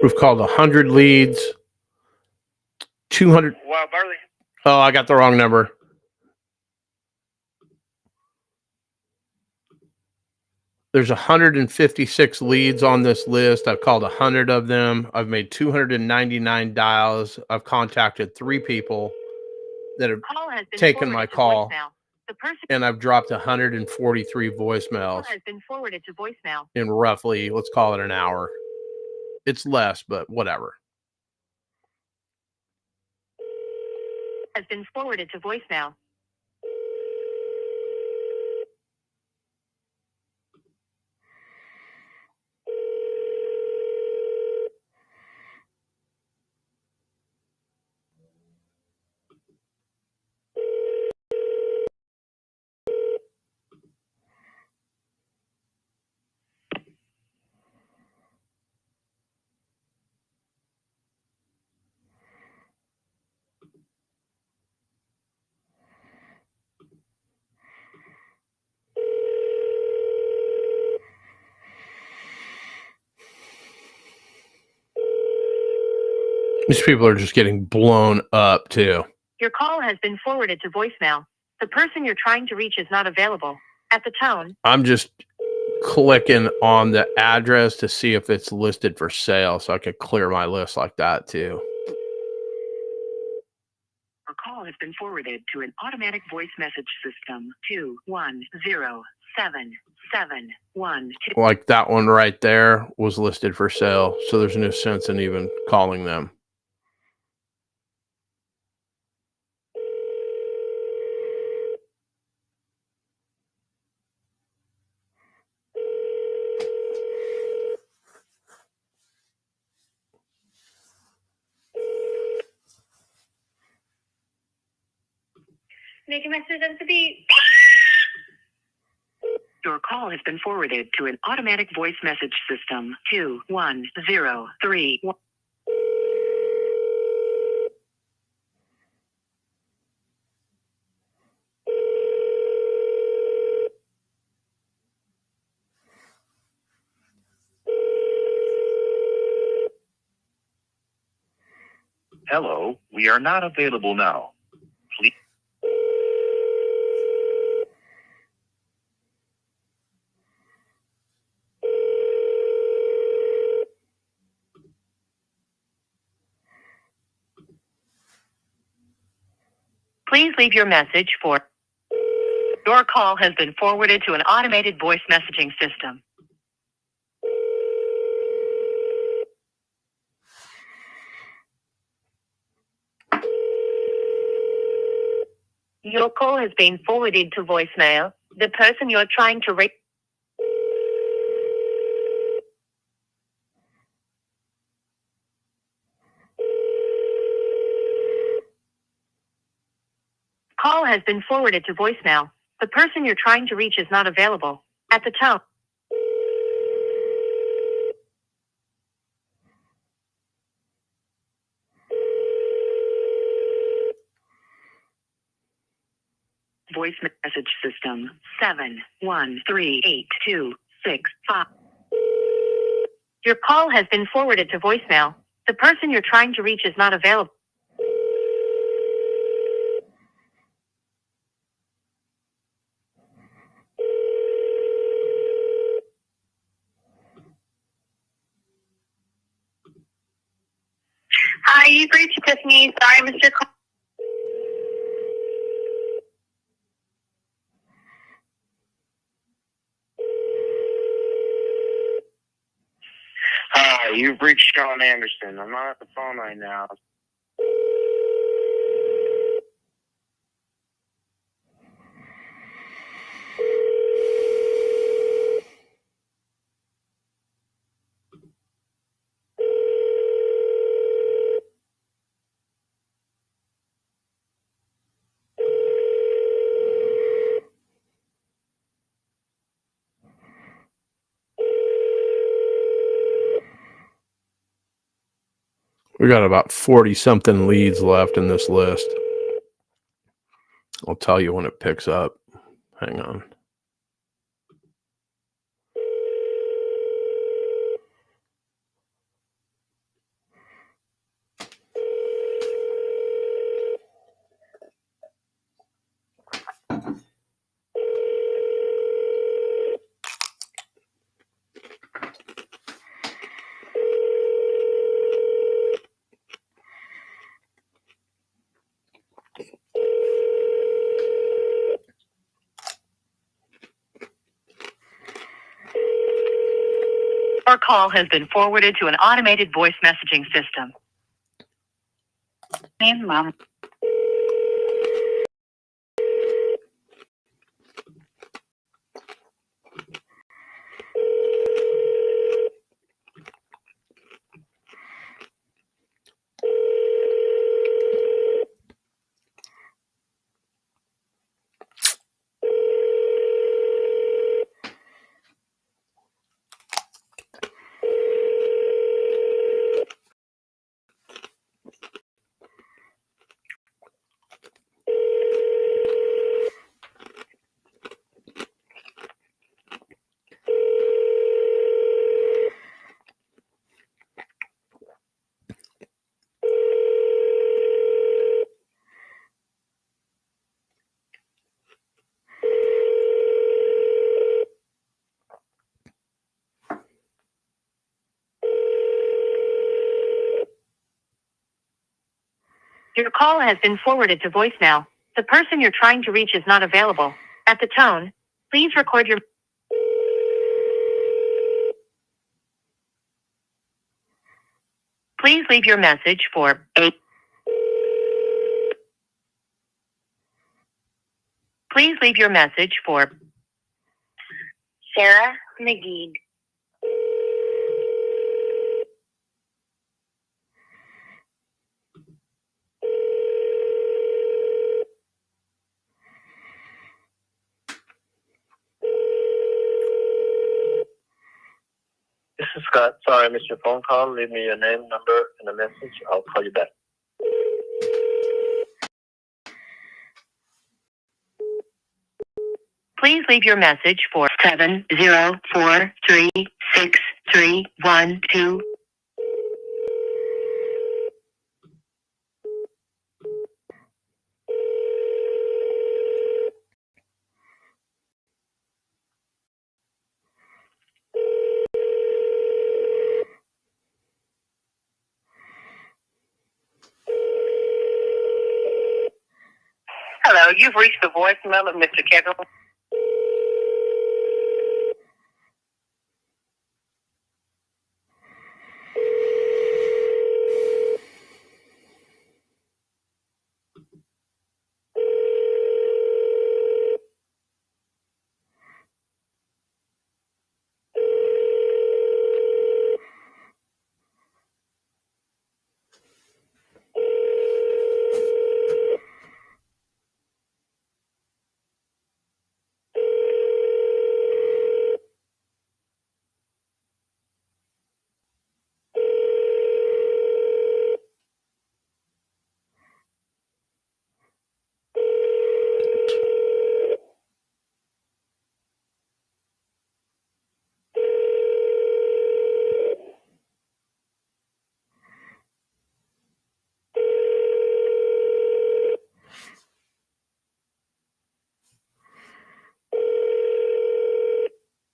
We've called 100 leads. 200. Wow, Barley. Oh, I got the wrong number. There's 156 leads on this list. I've called 100 of them. I've made 299 dials. I've contacted 3 people that have Call has been taken my forwarded to call, voicemail. The person and I've dropped 143 call voicemails has been forwarded to voicemail. in roughly, let's call it an hour. It's less, but whatever. Has been forwarded to voicemail. These people are just getting blown up too. Your call has been forwarded to voicemail. The person you're trying to reach is not available. At the tone, I'm just clicking on the address to see if it's listed for sale so I could clear my list like that too. your call has been forwarded to an automatic voice message system. 210771. Like that one right there was listed for sale, so there's no sense in even calling them. Make a message of the beat. Your call has been forwarded to an automatic voice message system. 2103. Hello, we are not available now. Please. Please leave your message for. Your call has been forwarded to an automated voice messaging system. Your call has been forwarded to voicemail. The person you're trying to reach. Call has been forwarded to voicemail. The person you're trying to reach is not available. At the tone. Voice message system 7138265. Your call has been forwarded to voicemail. The person you're trying to reach is not available. Hi, you've reached Tiffany. Sorry, Mr. Call. Hi, you've reached Sean Anderson. I'm not at the phone right now. We got about 40 something leads left in this list. I'll tell you when it picks up. Hang on. Your call has been forwarded to an automated voice messaging system. Mom. Your call has been forwarded to voicemail. The person you're trying to reach is not available. At the tone, please record your... Please leave your message for 8. Please leave your message for Sarah McGee. This is Scott. Sorry I missed your phone call. Leave me your name, number, and a message. I'll call you back. Please leave your message for 704363112. Hello, you've reached the voicemail of Mr. Kevin.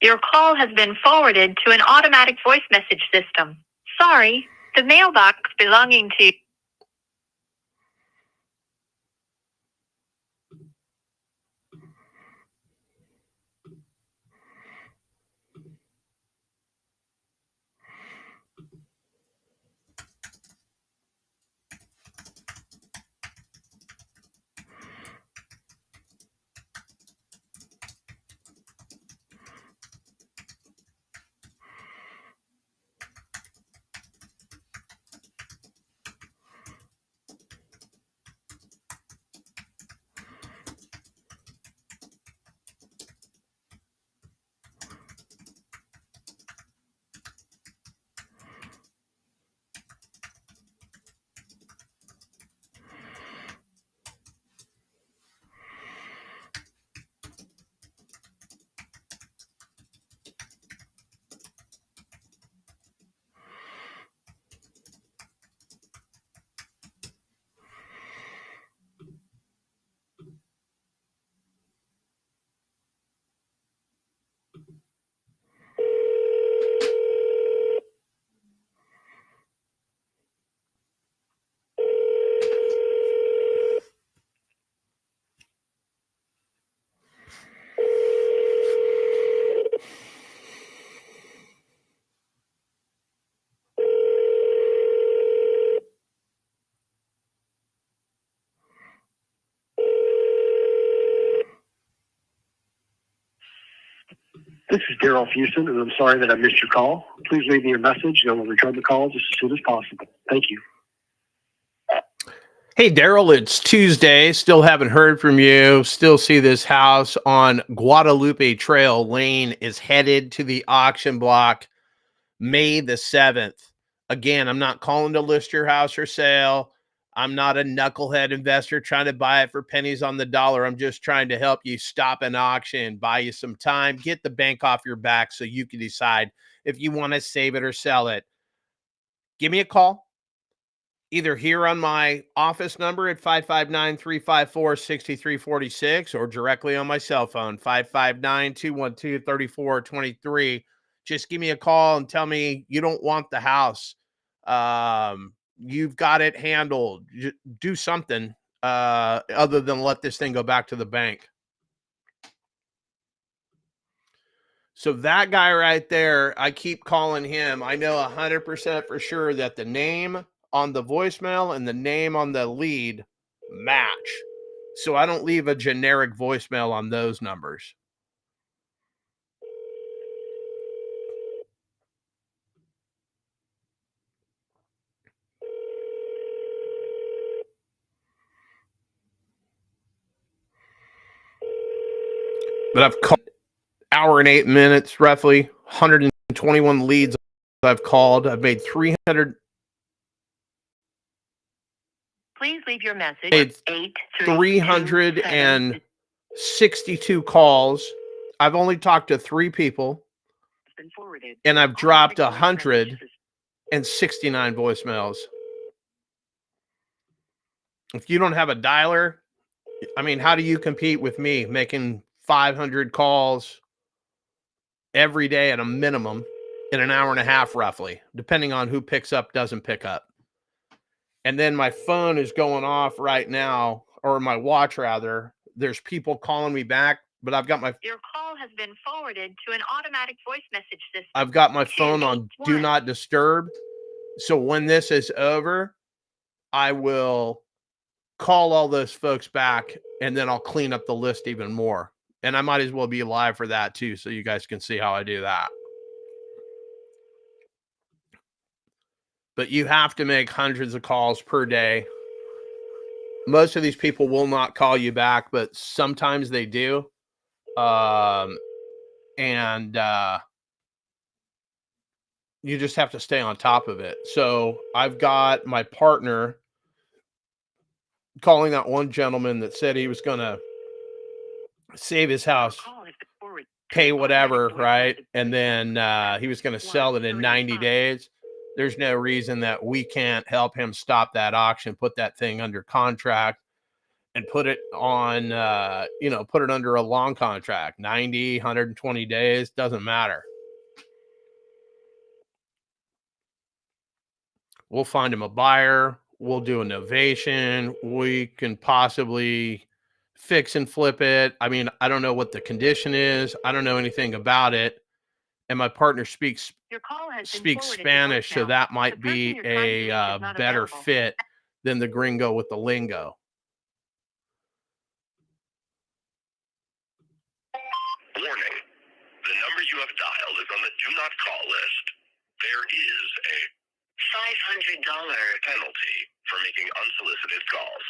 Your call has been forwarded to an automatic voice message system. Sorry, the mailbox belonging to... Daryl Houston, and I'm sorry that I missed your call. Please leave me your message, and I will return the call just as soon as possible. Thank you. Hey, Daryl, it's Tuesday. Still haven't heard from you. Still see this house on Guadalupe Trail Lane is headed to the auction block May the 7th. Again, I'm not calling to list your house for sale. I'm not a knucklehead investor trying to buy it for pennies on the dollar. I'm just trying to help you stop an auction, buy you some time, get the bank off your back so you can decide if you want to save it or sell it. Give me a call. Either here on my office number at 559-354-6346 or directly on my cell phone, 559-212-3423. Just give me a call and tell me you don't want the house. You've got it handled. Do something other than let this thing go back to the bank. So that guy right there, I keep calling him. I know 100% for sure that the name on the voicemail and the name on the lead match. So I don't leave a generic voicemail on those numbers. But I've called hour and 8 minutes, roughly 121 leads I've called. I've made 300. Please leave your message. Made 362 calls. I've only talked to 3 people, and I've dropped 169 voicemails. If you don't have a dialer, I mean, how do you compete with me making 500 calls every day at a minimum in an hour and a half, roughly, depending on who picks up, doesn't pick up? And then my phone is going off right now, or my watch rather. There's people calling me back, but I've got my... Your call has been forwarded to an automatic voice message system. I've got my phone on Do Not Disturb. So when this is over, I will call all those folks back, and then I'll clean up the list even more. And I might as well be live for that too, so you guys can see how I do that. But you have to make hundreds of calls per day. Most of these people will not call you back, but sometimes they do. You just have to stay on top of it. So I've got my partner calling that one gentleman that said he was going to save his house, pay whatever, right? And then he was going to sell it in 90 days. There's no reason that we can't help him stop that auction, put that thing under contract, and put it on, put it under a long contract, 90, 120 days, doesn't matter. We'll find him a buyer. We'll do a novation. We can possibly fix and flip it. I mean, I don't know what the condition is. I don't know anything about it. And my partner speaks Spanish, so that might be a better fit than the gringo with the lingo. Warning. The number you have dialed is on the do not call list. There is a $500 penalty for making unsolicited calls.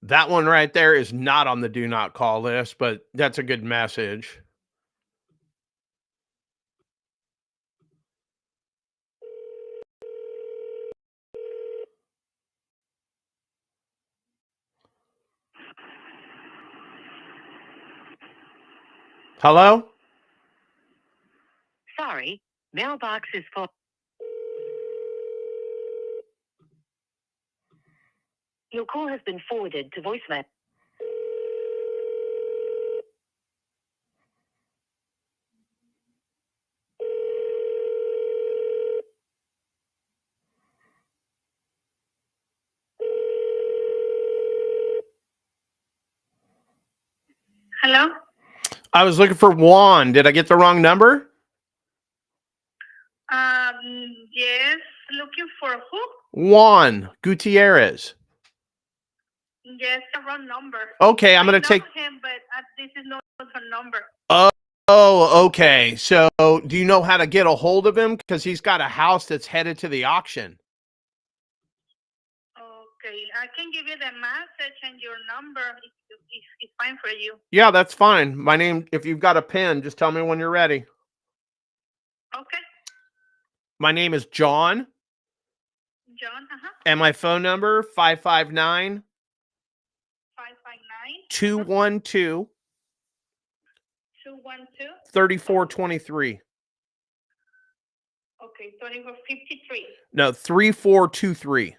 That one right there is not on the do not call list, but that's a good message. Hello? Sorry, mailbox is full. Your call has been forwarded to voicemail. Hello? I was looking for Juan. Did I get the wrong number? Yes. Looking for who? Juan Gutierrez. Yes, the wrong number. Okay, I'm going to take him, but this is not her number. Oh, okay. So, do you know how to get a hold of him? Because he's got a house that's headed to the auction. Okay, I can give you the message and your number if it's fine for you. Yeah, that's fine. My name, if you've got a pen, just tell me when you're ready. Okay. My name is John. John, And my phone number, 559 212 3423. Okay, 3453. No, 3423.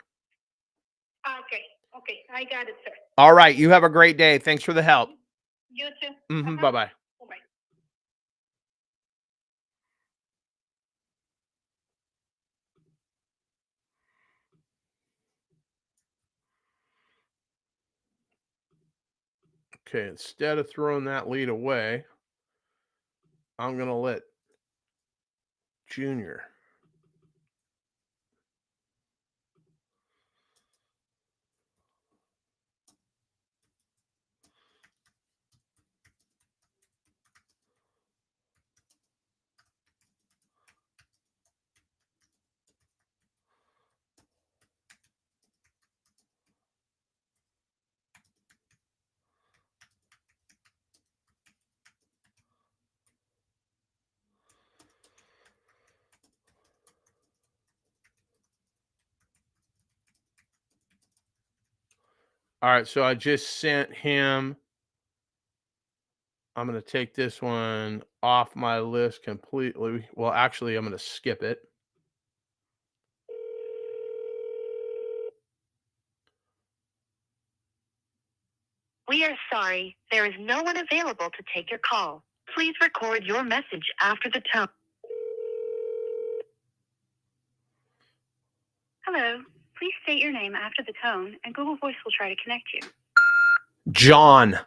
Okay, I got it, sir. All right, you have a great day. Thanks for the help. You too. Bye-bye. Bye. Okay, instead of throwing that lead away, I'm going to let Junior. All right, so I just sent him. I'm going to take this one off my list completely. Well, actually, I'm going to skip it. We are sorry, there is no one available to take your call. Please record your message after the tone. Hello. Please state your name after the tone, and Google Voice will try to connect you. John.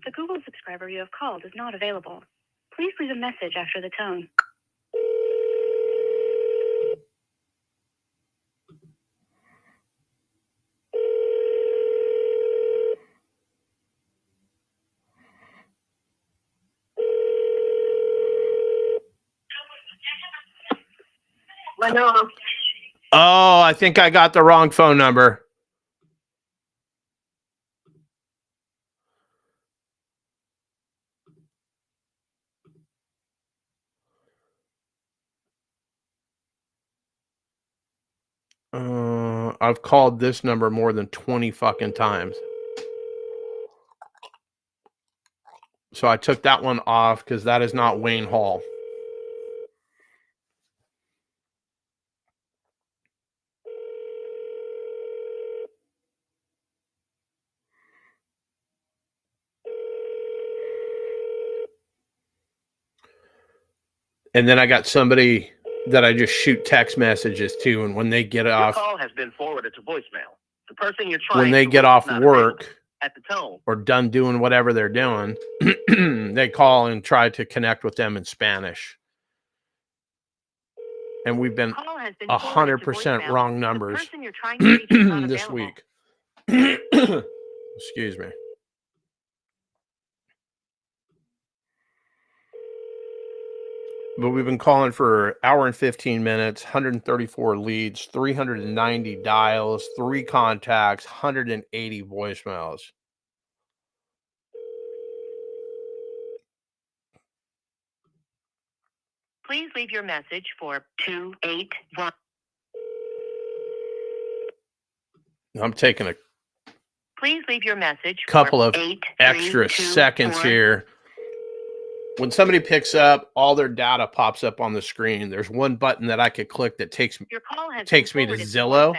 The Google subscriber you have called is not available. Please leave a message after the tone. Oh, I think I got the wrong phone number. I've called this number more than 20 fucking times. So I took that one off because that is not Wayne Hall. And then I got somebody that I just shoot text messages to, and when they get off, your call has been forwarded to voicemail. The person you're trying when they to get reach off is not work available. At the tone, or done doing whatever they're doing, they call and try to connect with them in Spanish. And we've been 100% wrong numbers this week. Excuse me. But we've been calling for an hour and 15 minutes, 134 leads, 390 dials, 3 contacts, 180 voicemails. Please leave your message for 281. I'm taking a Please leave your message couple for of extra seconds here. When somebody picks up, all their data pops up on the screen. There's one button that I could click that takes me to Zillow.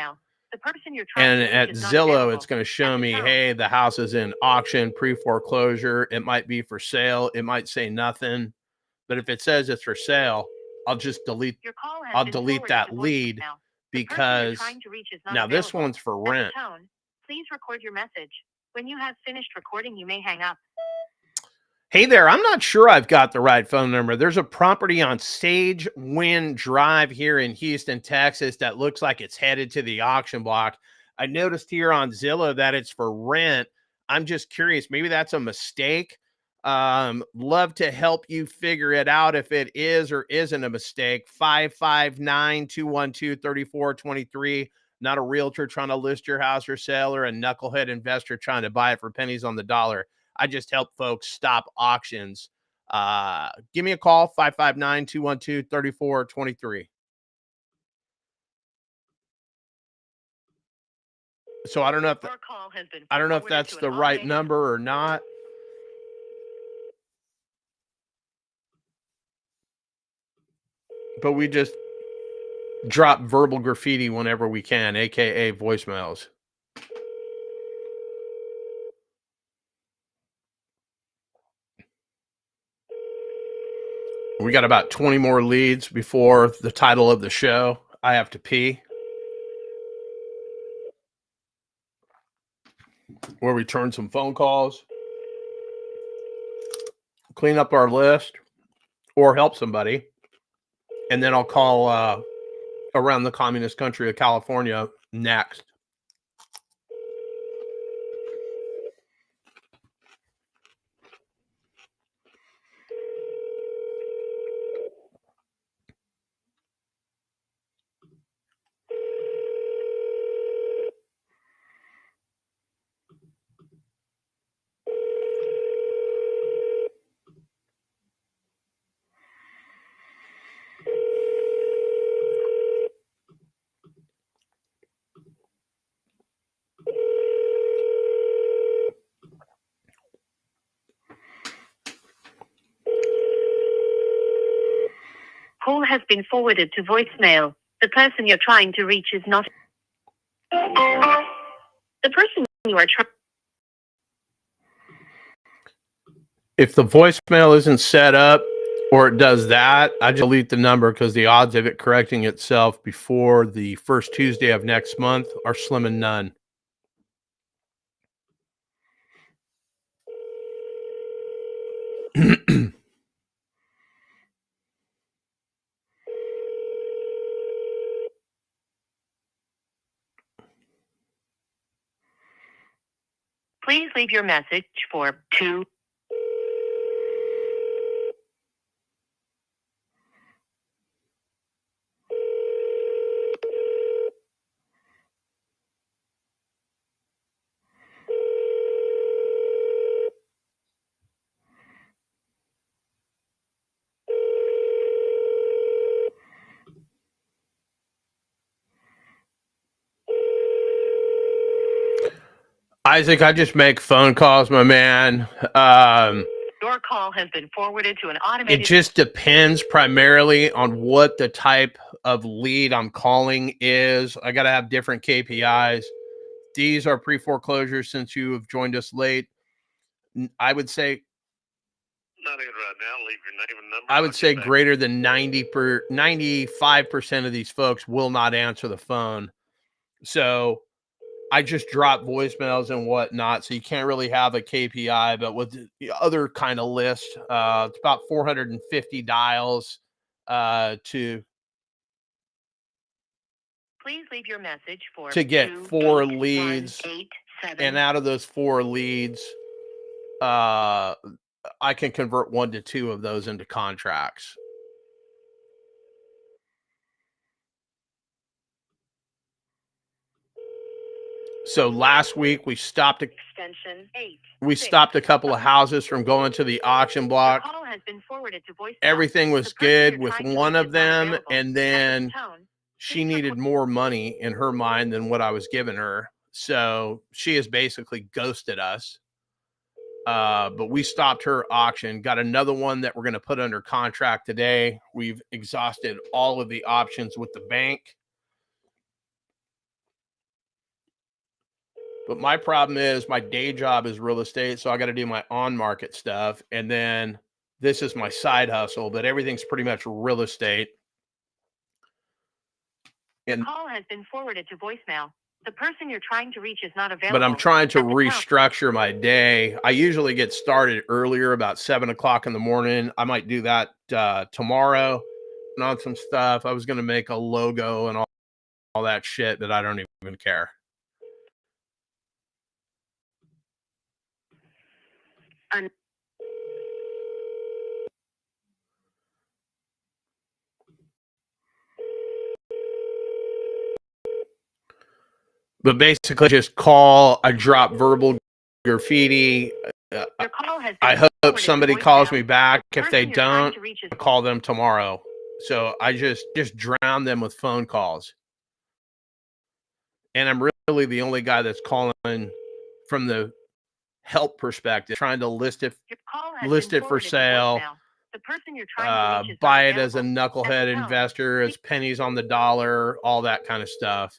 The person you're trying And to reach at is not Zillow, available. it's going to show At the me, tone, hey, the house is in auction, pre-foreclosure. It might be for sale. It might say nothing. But if it says it's for sale, I'll just delete. your call has I'll been delete forwarded that to lead voicemail. The person you're because trying to reach is not now this available. one's for At rent. the tone, please record your message. When you have finished recording, you may hang up. Hey there, I'm not sure I've got the right phone number. There's a property on Sage Wind Drive here in Houston, Texas that looks like it's headed to the auction block. I noticed here on Zillow that it's for rent. I'm just curious, maybe that's a mistake. Love to help you figure it out if it is or isn't a mistake. 559-212-3423. Not a realtor trying to list your house for sale or a knucklehead investor trying to buy it for pennies on the dollar. I just help folks stop auctions. Give me a call, 559-212-3423. So I don't know if Your call has been I don't know if forwarded that's to the an right automated- number or not. But we just drop verbal graffiti whenever we can, aka voicemails. We got about 20 more leads before the title of the show. I have to pee. We'll return some phone calls, clean up our list, or help somebody. And then I'll call around the communist country of California next. Call has been forwarded to voicemail. The person you're trying to reach is not. The person you are trying. If the voicemail isn't set up or it does that, I just delete the number because the odds of it correcting itself before the first Tuesday of next month are slim and none. Please leave your message for 2. Isaac, I just make phone calls, my man. Your call has been forwarded to an automated. It just depends primarily on what the type of lead I'm calling is. I got to have different KPIs. These are pre-foreclosures since you have joined us late. I would say Not in right now. Leave your name and number. I would say greater than 95% of these folks will not answer the phone. So I just drop voicemails and whatnot. So you can't really have a KPI, but with the other kind of list, it's about 450 dials to Please leave your message for get 4 leads. 28187. And out of those 4 leads, I can convert 1 to 2 of those into contracts. So last week we stopped Extension 8. a couple of houses from going to the auction block. Your call has been forwarded to voicemail. Everything was The person good you're with trying to one reach of is not them, available. and At then the tone, she needed more money in her mind than what I was giving her. So she has basically ghosted us. But we stopped her auction, got another one that we're going to put under contract today. We've exhausted all of the options with the bank. But my problem is my day job is real estate, so I got to do my on-market stuff, and then this is my side hustle, but everything's pretty much real estate. And call has been forwarded to voicemail. The person you're trying to reach is not available. But I'm trying to restructure my day. I usually get started earlier, about 7 o'clock in the morning. I might do that tomorrow and on some stuff. I was going to make a logo and all that shit, but I don't even care. But basically, just call. I drop verbal graffiti. I hope somebody calls me back. If they don't, I call them tomorrow. So I just drown them with phone calls. And I'm really the only guy that's calling from the help perspective, trying to list it for sale. The person you're trying to reach is buy it as a knucklehead investor, as pennies on the dollar, all that kind of stuff.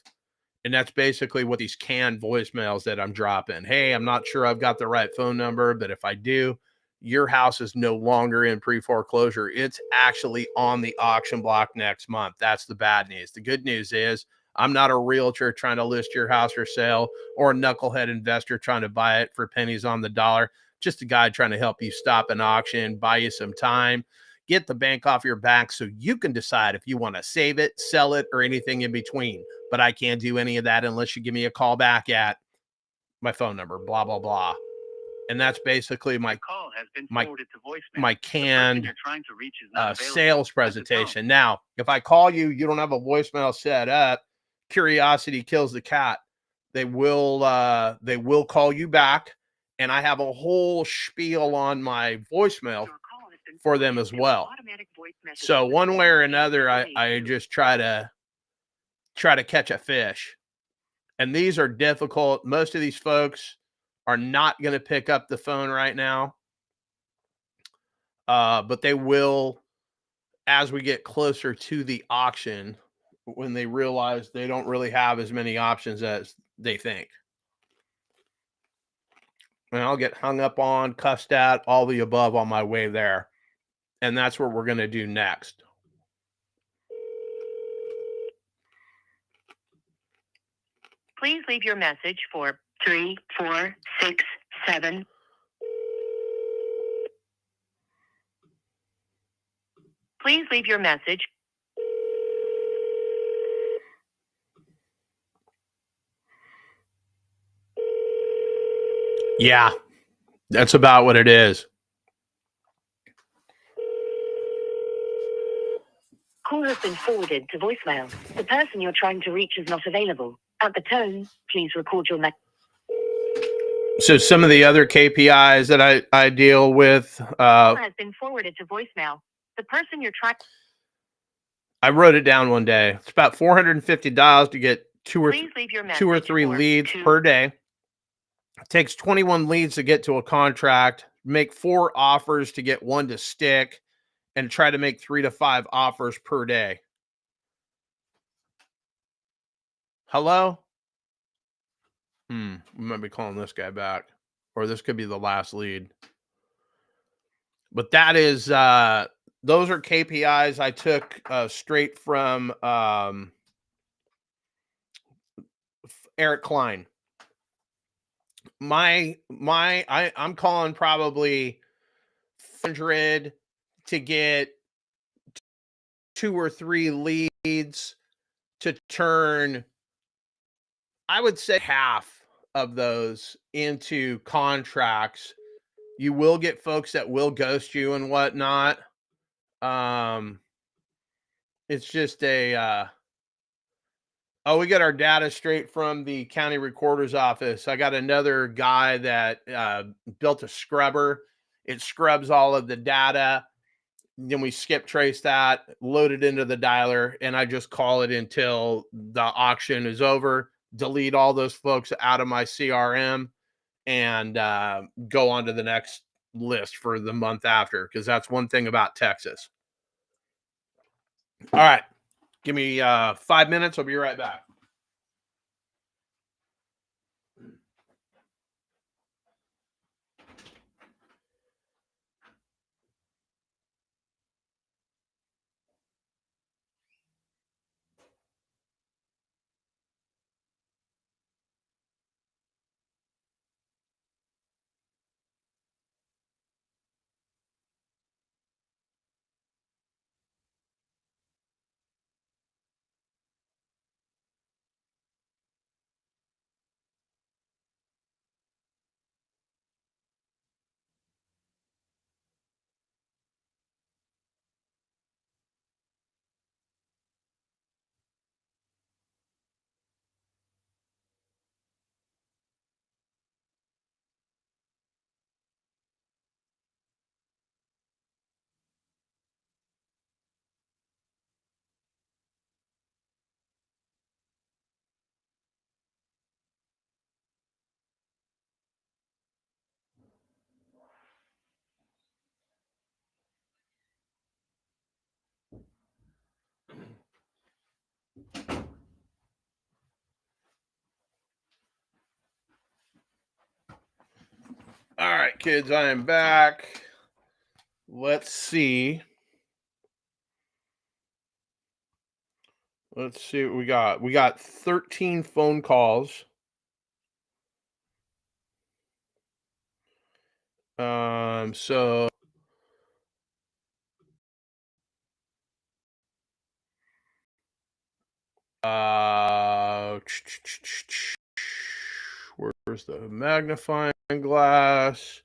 And that's basically what these canned voicemails that I'm dropping. Hey, I'm not sure I've got the right phone number, but if I do, your house is no longer in pre-foreclosure. It's actually on the auction block next month. That's the bad news. The good news is I'm not a realtor trying to list your house for sale or a knucklehead investor trying to buy it for pennies on the dollar. Just a guy trying to help you stop an auction, buy you some time, get the bank off your back so you can decide if you want to save it, sell it, or anything in between. But I can't do any of that unless you give me a call back at my phone number, blah, blah, blah. And that's basically my canned sales presentation. Now, if I call you, you don't have a voicemail set up, curiosity kills the cat. They will call you back, and I have a whole spiel on my voicemail for them as well. So one way or another, I just try to catch a fish. And these are difficult. Most of these folks are not going to pick up the phone right now. But they will as we get closer to the auction, when they realize they don't really have as many options as they think. And I'll get hung up on, cussed at, all the above on my way there. And that's what we're going to do next. Please leave your message for 3467. Please leave your message. Yeah, that's about what it is. Call has been forwarded to voicemail. The person you're trying to reach is not available. At the tone, please record your message. So some of the other KPIs that I deal with has been forwarded to voicemail. The person you're trying. I wrote it down one day. It's about $450 to get two or three leads per day. It takes 21 leads to get to a contract, make 4 offers to get 1 to stick, and try to make 3 to 5 offers per day. Hello? We might be calling this guy back, or this could be the last lead. But that is, those are KPIs I took straight from Eric Klein. I'm calling probably 100 to get 2 or 3 leads to turn, I would say, half of those into contracts. You will get folks that will ghost you and whatnot. It's just a we got our data straight from the county recorder's office. I got another guy that built a scrubber. It scrubs all of the data. Then we skip trace that, load it into the dialer, and I just call it until the auction is over, delete all those folks out of my CRM, and go on to the next list for the month after, because that's one thing about Texas. All right. Give me 5 minutes. I'll be right back. All right, kids, I am back. Let's see. Let's see what we got. We got 13 phone calls. So where's the magnifying glass?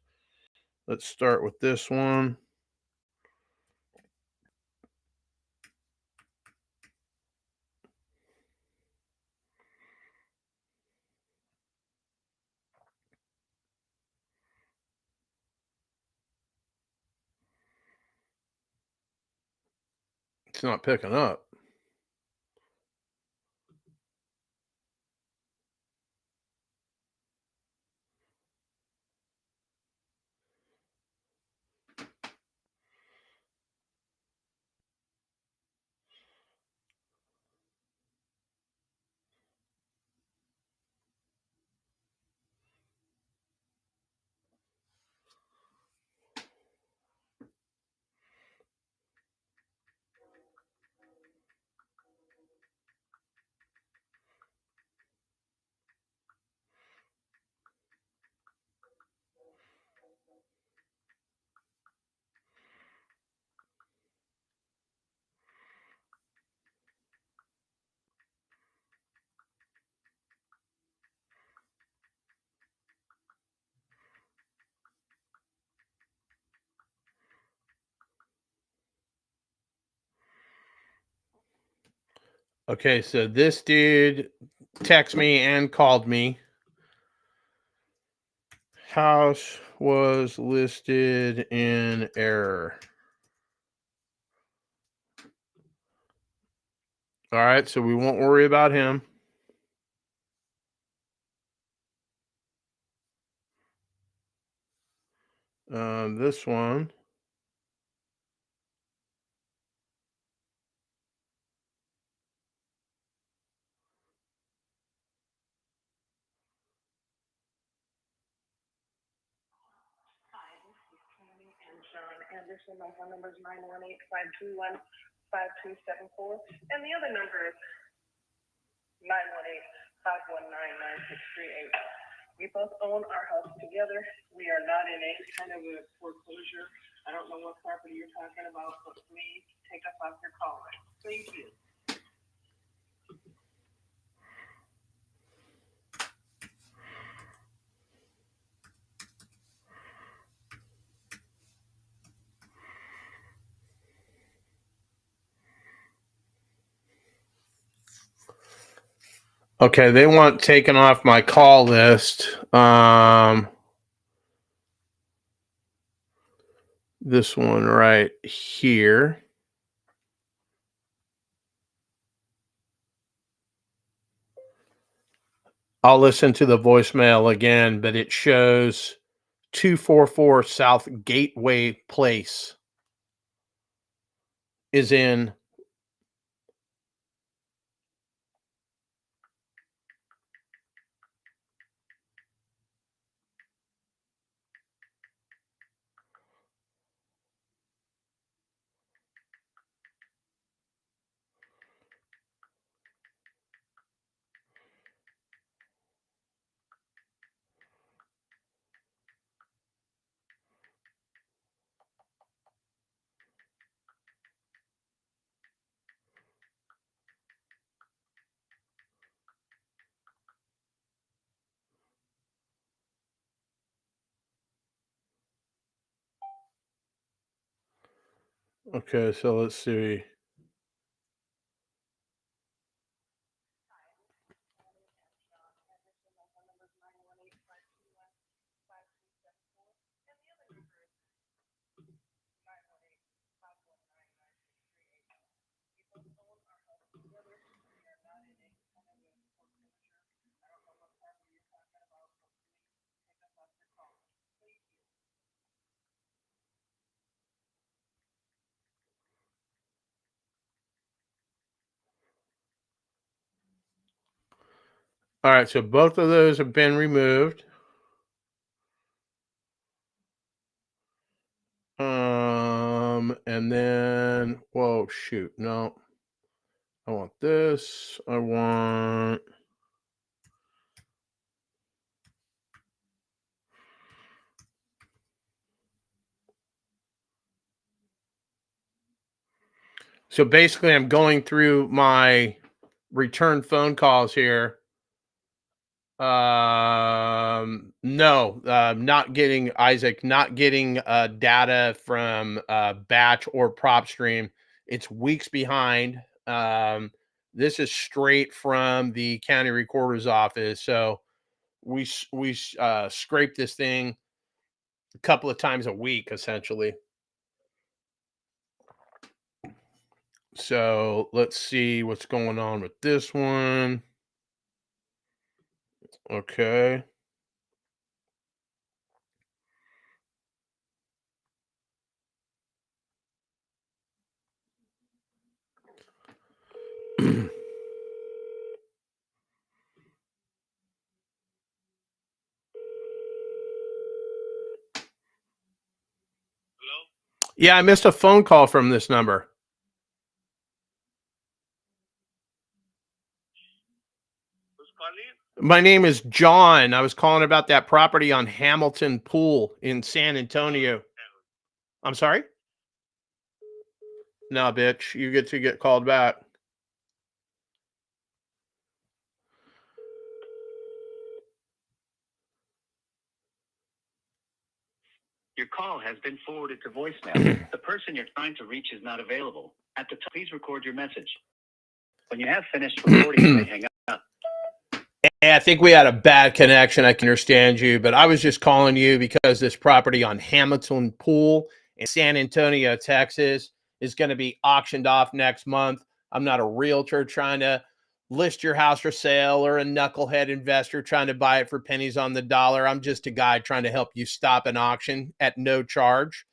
Let's start with this one. It's not picking up. Okay, so this dude texted me and called me. House was listed in error. All right, so we won't worry about him. This one. Anderson. My phone number is 918-521-5274. And the other number is 918-519-9638. We both own our house together. We are not in any kind of a foreclosure. I don't know what property you're talking about, but please take us off your call list. Thank you. Okay, they want taken off my call list. This one right here. I'll listen to the voicemail again, but it shows 244 South Gateway Place is in. Okay, so let's see. All right, so both of those have been removed. And then, whoa, shoot, no. I want this. I want. So basically, I'm going through my return phone calls here. No, not getting Isaac, not getting data from batch or prop stream. It's weeks behind. This is straight from the county recorder's office. So we scrape this thing a couple of times a week, essentially. So let's see what's going on with this one. Okay. Yeah, I missed a phone call from this number. Who's calling? My name is John. I was calling about that property on Hamilton Pool in San Antonio. I'm sorry? No, bitch. You get to get called back. Your call has been forwarded to voicemail. The person you're trying to reach is not available. At the time, please record your message. When you have finished recording, you may hang up. Hey, I think we had a bad connection. I can understand you, but I was just calling you because this property on Hamilton Pool in San Antonio, Texas, is going to be auctioned off next month. I'm not a realtor trying to list your house for sale or a knucklehead investor trying to buy it for pennies on the dollar. I'm just a guy trying to help you stop an auction at no charge,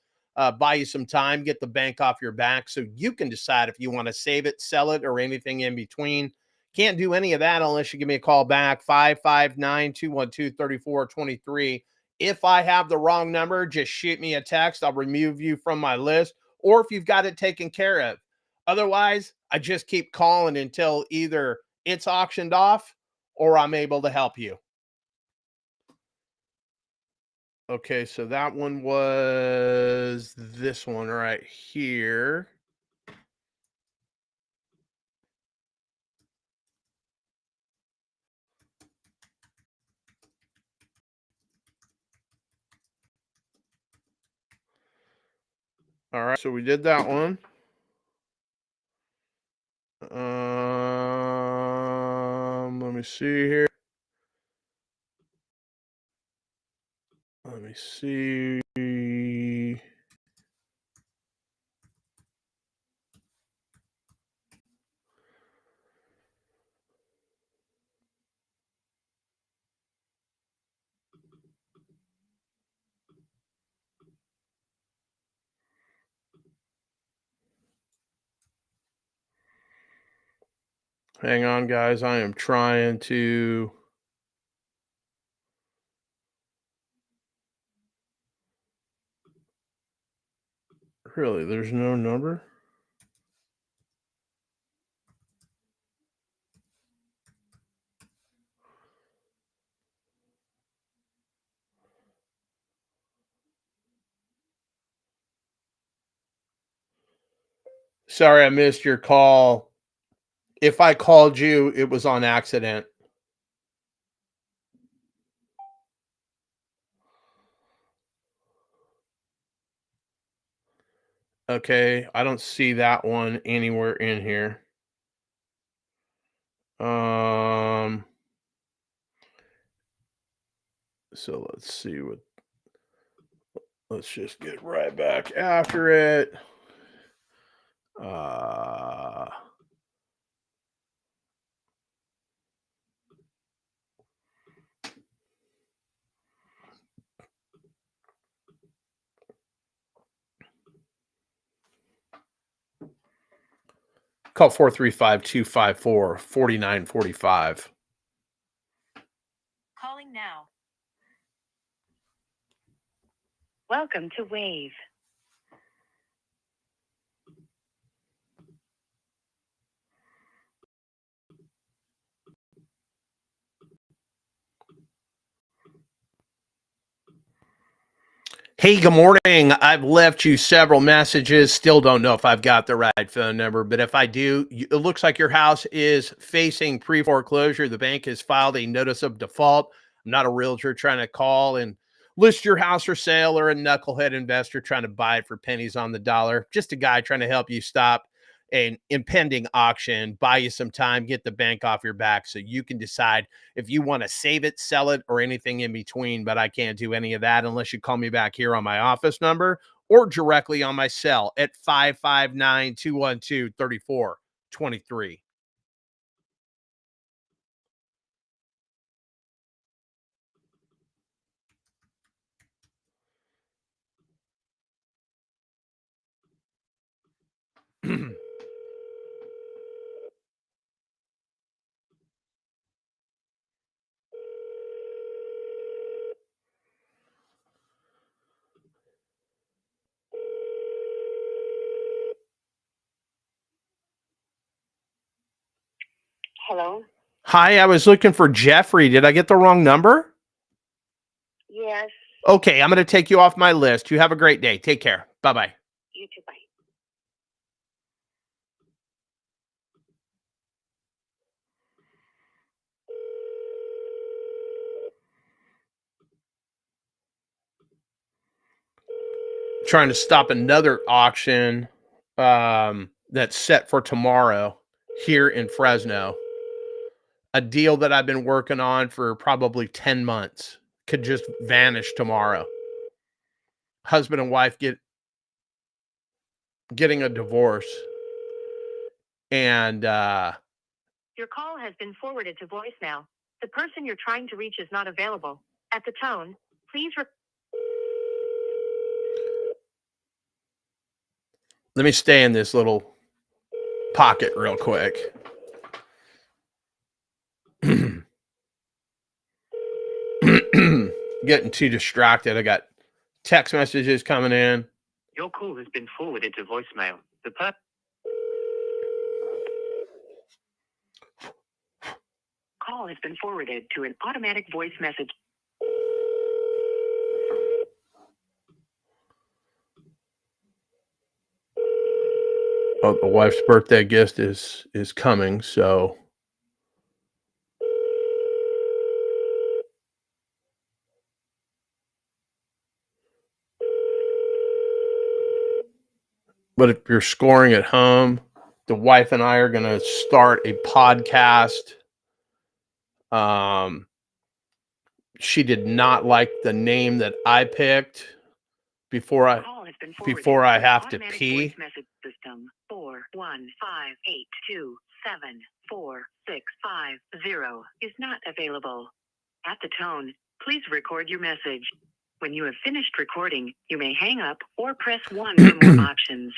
buy you some time, get the bank off your back so you can decide if you want to save it, sell it, or anything in between. Can't do any of that unless you give me a call back, 559-212-3423. If I have the wrong number, just shoot me a text. I'll remove you from my list, or if you've got it taken care of. Otherwise, I just keep calling until either it's auctioned off or I'm able to help you. Okay, so that one was this one right here. All right, so we did that one. Let me see here. Let me see. Hang on, guys. I am trying to. Really, there's no number? Sorry, I missed your call. If I called you, it was on accident. Okay, I don't see that one anywhere in here. So let's see what. Let's just get right back after it. Call 435-254-4945. Calling now. Welcome to Wave. Hey, good morning. I've left you several messages. Still don't know if I've got the right phone number, but if I do, it looks like your house is facing pre-foreclosure. The bank has filed a notice of default. I'm not a realtor trying to call and list your house for sale or a knucklehead investor trying to buy it for pennies on the dollar. Just a guy trying to help you stop an impending auction, buy you some time, get the bank off your back so you can decide if you want to save it, sell it, or anything in between. But I can't do any of that unless you call me back here on my office number or directly on my cell at 559-212-3423. Hello? Hi, I was looking for Jeffrey. Did I get the wrong number? Yes, Okay, I'm going to take you off my list. You have a great day. Take care. Bye-bye. you too. Bye. Trying to stop another auction that's set for tomorrow here in Fresno. A deal that I've been working on for probably 10 months could just vanish tomorrow. Husband and wife getting a divorce. And Your call has been forwarded to voicemail. The person you're trying to reach is not available. At the tone, please let me stay in this little pocket real quick. Getting too distracted. I got text messages coming in. Your call has been forwarded to voicemail. call has been forwarded to an automatic voice message. Oh, the wife's birthday gift is coming, so but if you're scoring at home, the wife and I are going to start a podcast. She did not like the name that I picked before I have to pee. Voice message system 41582746650 is not available. At the tone, please record your message. When you have finished recording, you may hang up or press 1 for more options.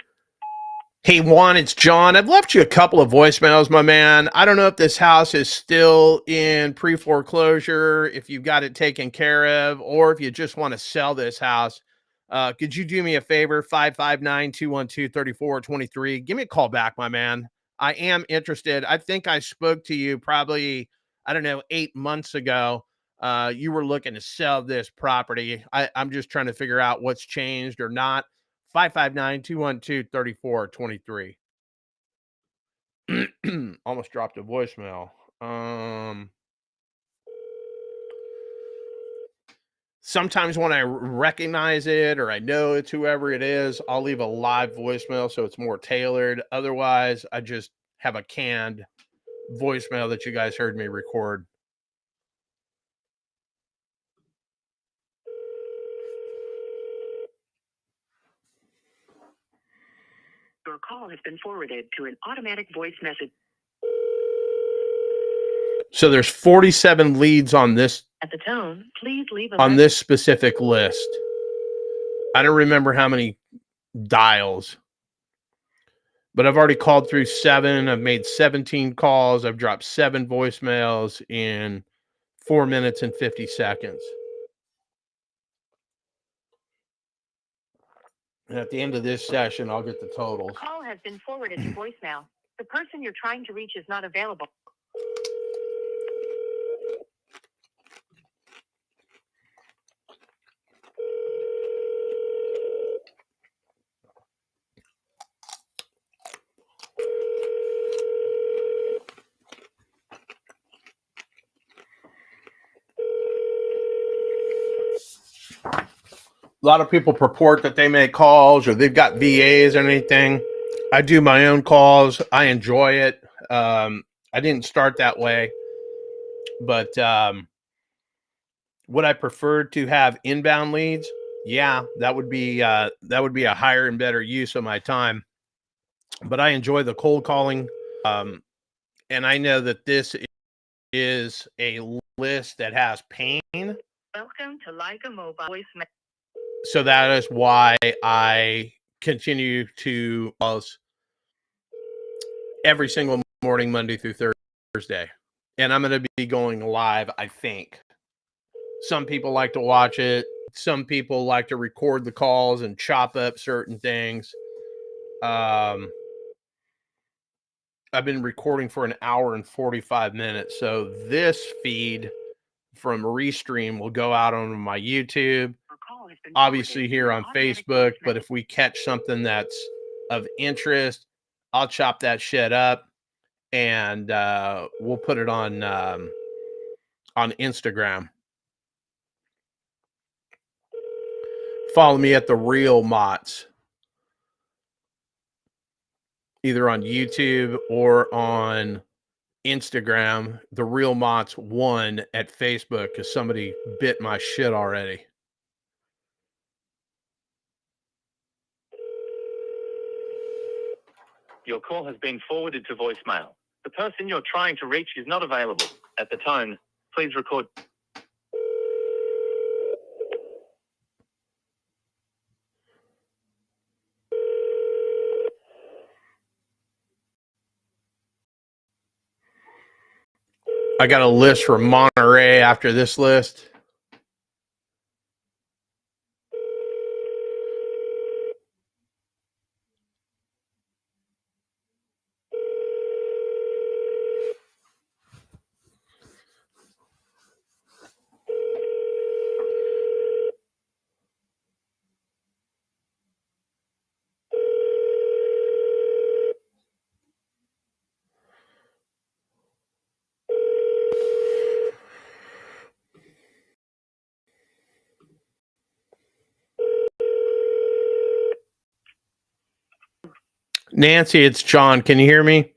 Hey, Juan, it's John. I've left you a couple of voicemails, my man. I don't know if this house is still in pre-foreclosure, if you've got it taken care of, or if you just want to sell this house. Could you do me a favor? 559-212-3423. Give me a call back, my man. I am interested. I think I spoke to you probably, 8 months ago. You were looking to sell this property. I'm just trying to figure out what's changed or not. 559-212-3423. Almost dropped a voicemail. Sometimes when I recognize it or I know it's whoever it is, I'll leave a live voicemail so it's more tailored. Otherwise, I just have a canned voicemail that you guys heard me record. Your call has been forwarded to an automatic voice message. So there's 47 leads on this At the tone, please leave a on message. this specific list. I don't remember how many dials, but I've already called through 7. I've made 17 calls. I've dropped 7 voicemails in 4 minutes and 50 seconds. And at the end of this session, I'll get the totals. The call has been forwarded to voicemail. The person you're trying to reach is not available. lot of people purport that they make calls or they've got VAs or anything. I do my own calls. I enjoy it. I didn't start that way, but would I prefer to have inbound leads? Yeah, that would be a higher and better use of my time. But I enjoy the cold calling, and I know that this is a list that has pain. Welcome to Leica Mobile voicemail. So that is why I continue to pause every single morning, Monday through Thursday. And I'm going to be going live, I think. Some people like to watch it. Some people like to record the calls and chop up certain things. I've been recording for an hour and 45 minutes. So this feed from Restream will go out on my YouTube, obviously here on Facebook. But if we catch something that's of interest, I'll chop that shit up and we'll put it on Instagram. Follow me at The Real Mott's, either on YouTube or on Instagram. The Real Mott's 1 at Facebook because somebody bit my shit already. Your call has been forwarded to voicemail. The person you're trying to reach is not available. At the tone, please record. I got a list for Monterey after this list. Nancy, it's John. Can you hear me?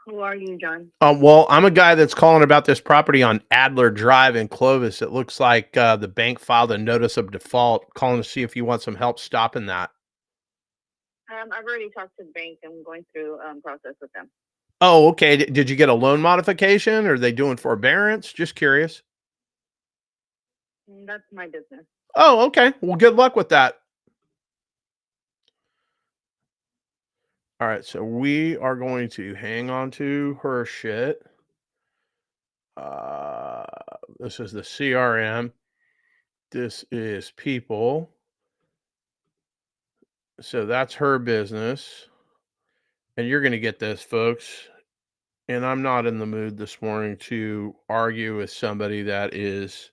Who are you, John? Well, I'm a guy that's calling about this property on Adler Drive in Clovis. It looks like the bank filed a notice of default. Calling to see if you want some help stopping that. I've already talked to the bank. I'm going through process with them. Oh, okay. Did you get a loan modification? Or are they doing forbearance? Just curious. That's my business. Oh, okay. Well, good luck with that. All right, so we are going to hang on to her shit. This is the CRM. This is people. So that's her business. And you're going to get this, folks. And I'm not in the mood this morning to argue with somebody that is,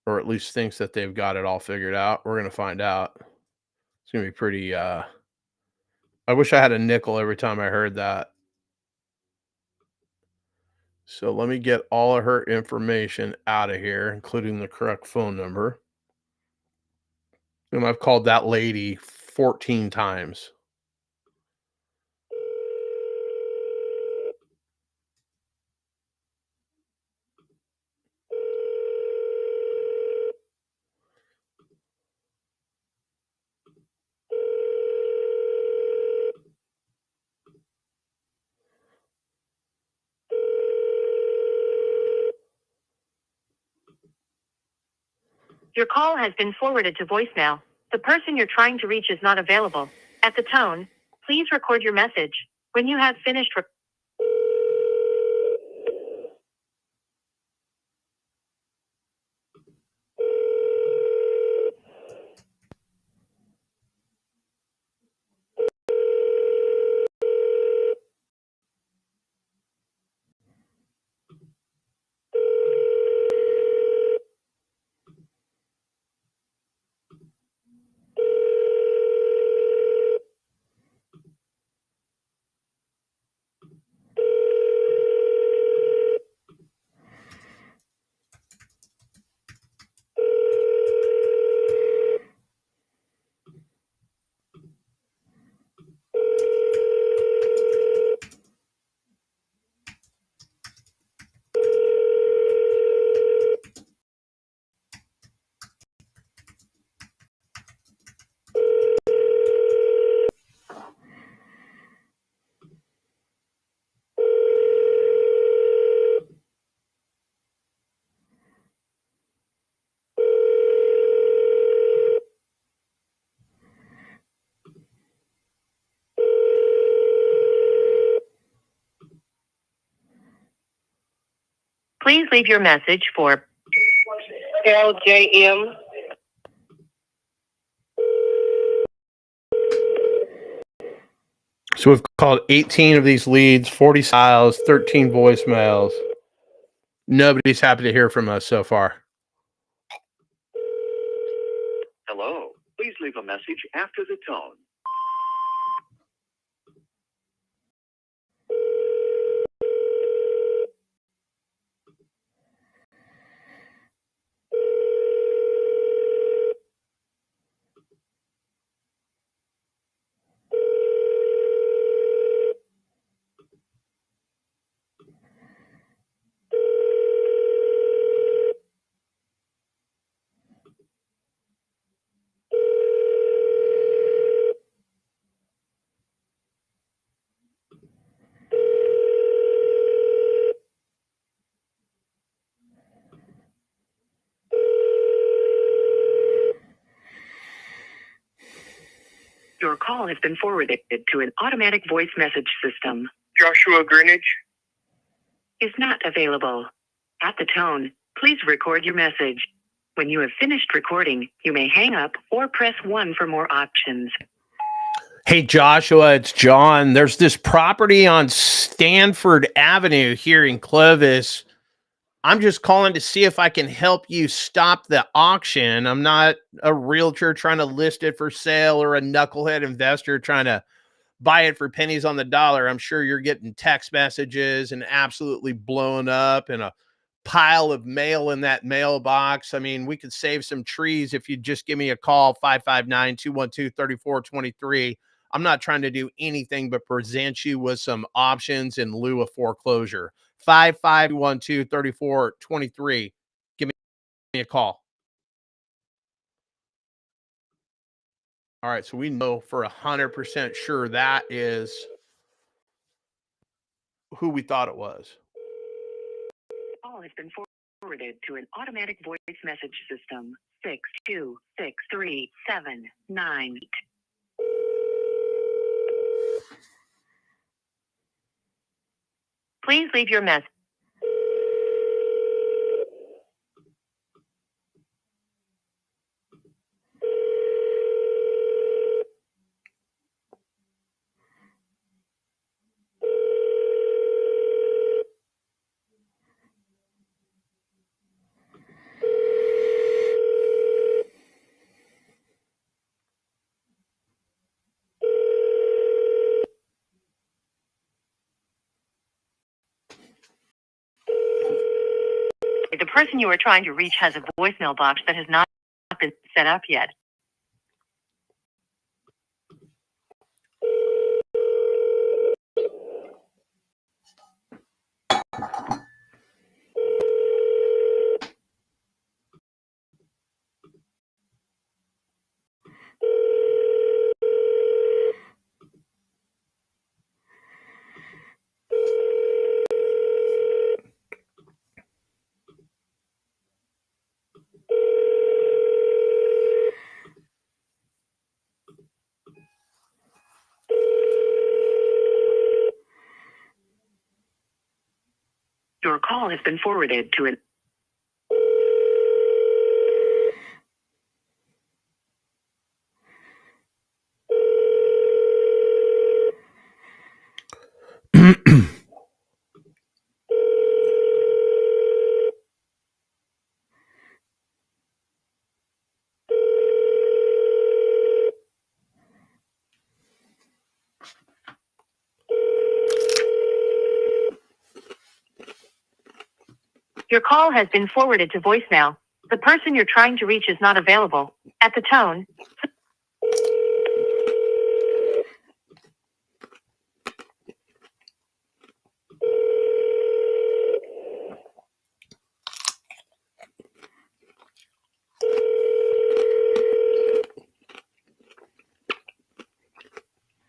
or at least thinks that they've got it all figured out. We're going to find out. It's going to be pretty, I wish I had a nickel every time I heard that. So let me get all of her information out of here, including the correct phone number. And I've called that lady 14 times. Your call has been forwarded to voicemail. The person you're trying to reach is not available. At the tone, please record your message. When you have finished leave your message for LJM. So we've called 18 of these leads, 40 styles, 13 voicemails. Nobody's happy to hear from us so far. Hello. Please leave a message after the tone. your call has been forwarded to an automatic voice message system. Joshua Greenwich. Is not available. At the tone, please record your message. When you have finished recording, you may hang up or press 1 for more options. Hey, Joshua, it's John. There's this property on Stanford Avenue here in Clovis. I'm just calling to see if I can help you stop the auction. I'm not a realtor trying to list it for sale or a knucklehead investor trying to buy it for pennies on the dollar. I'm sure you're getting text messages and absolutely blown up and a pile of mail in that mailbox. I mean, we could save some trees if you just give me a call, 559-212-3423. I'm not trying to do anything but present you with some options in lieu of foreclosure. 551-234-23. Give me a call. All right, so we know for 100% sure that is who we thought it was. Call has been forwarded to an automatic voice message system. 6263798. Please leave your message. The person you are trying to reach has a voicemail box that has not been set up yet. Your call has been forwarded to an Your call has been forwarded to voicemail. The person you're trying to reach is not available. At the tone.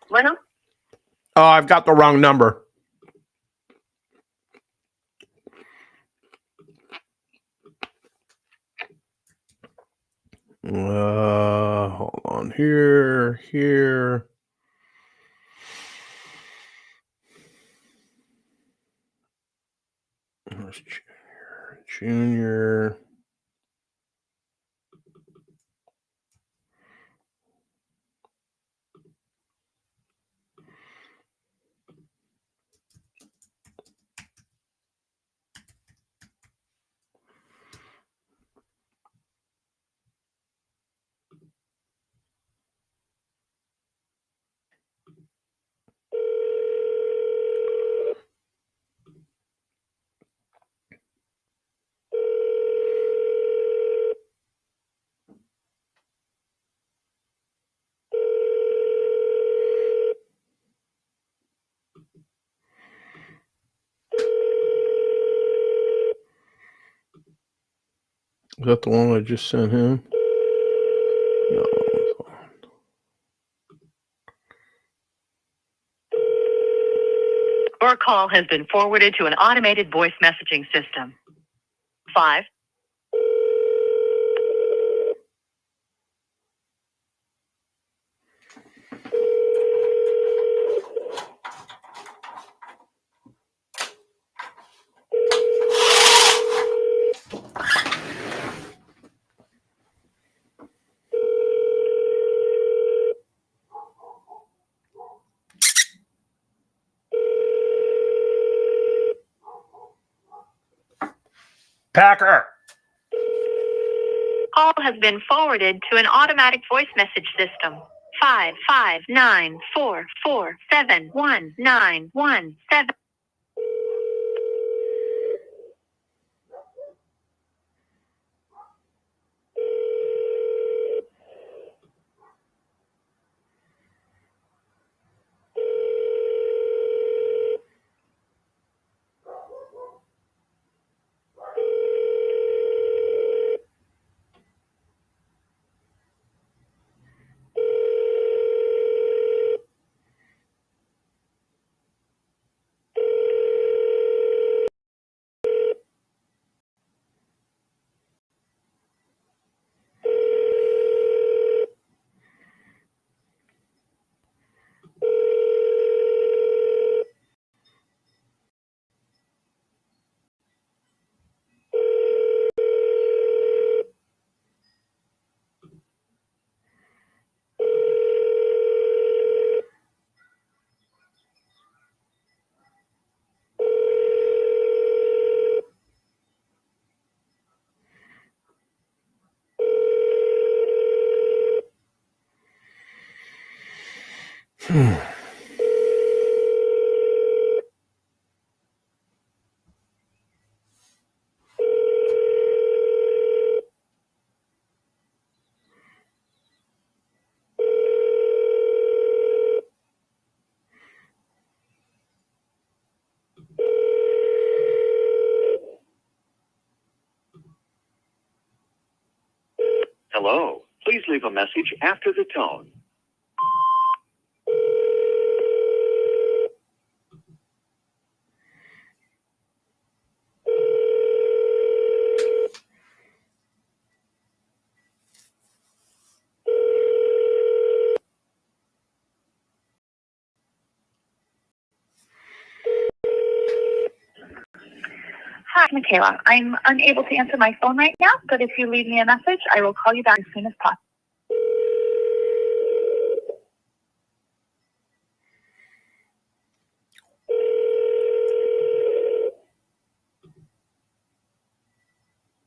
Bueno? Oh, I've got the wrong number. Hold on here. Let's Junior. Is that the one I just sent him? No. Your call has been forwarded to an automated voice messaging system. 5. Packer. Call has been forwarded to an automatic voice message system. 55944719117. Hello. Please leave a message after the tone. Hi, Michaela. I'm unable to answer my phone right now, but if you leave me a message, I will call you back as soon as possible.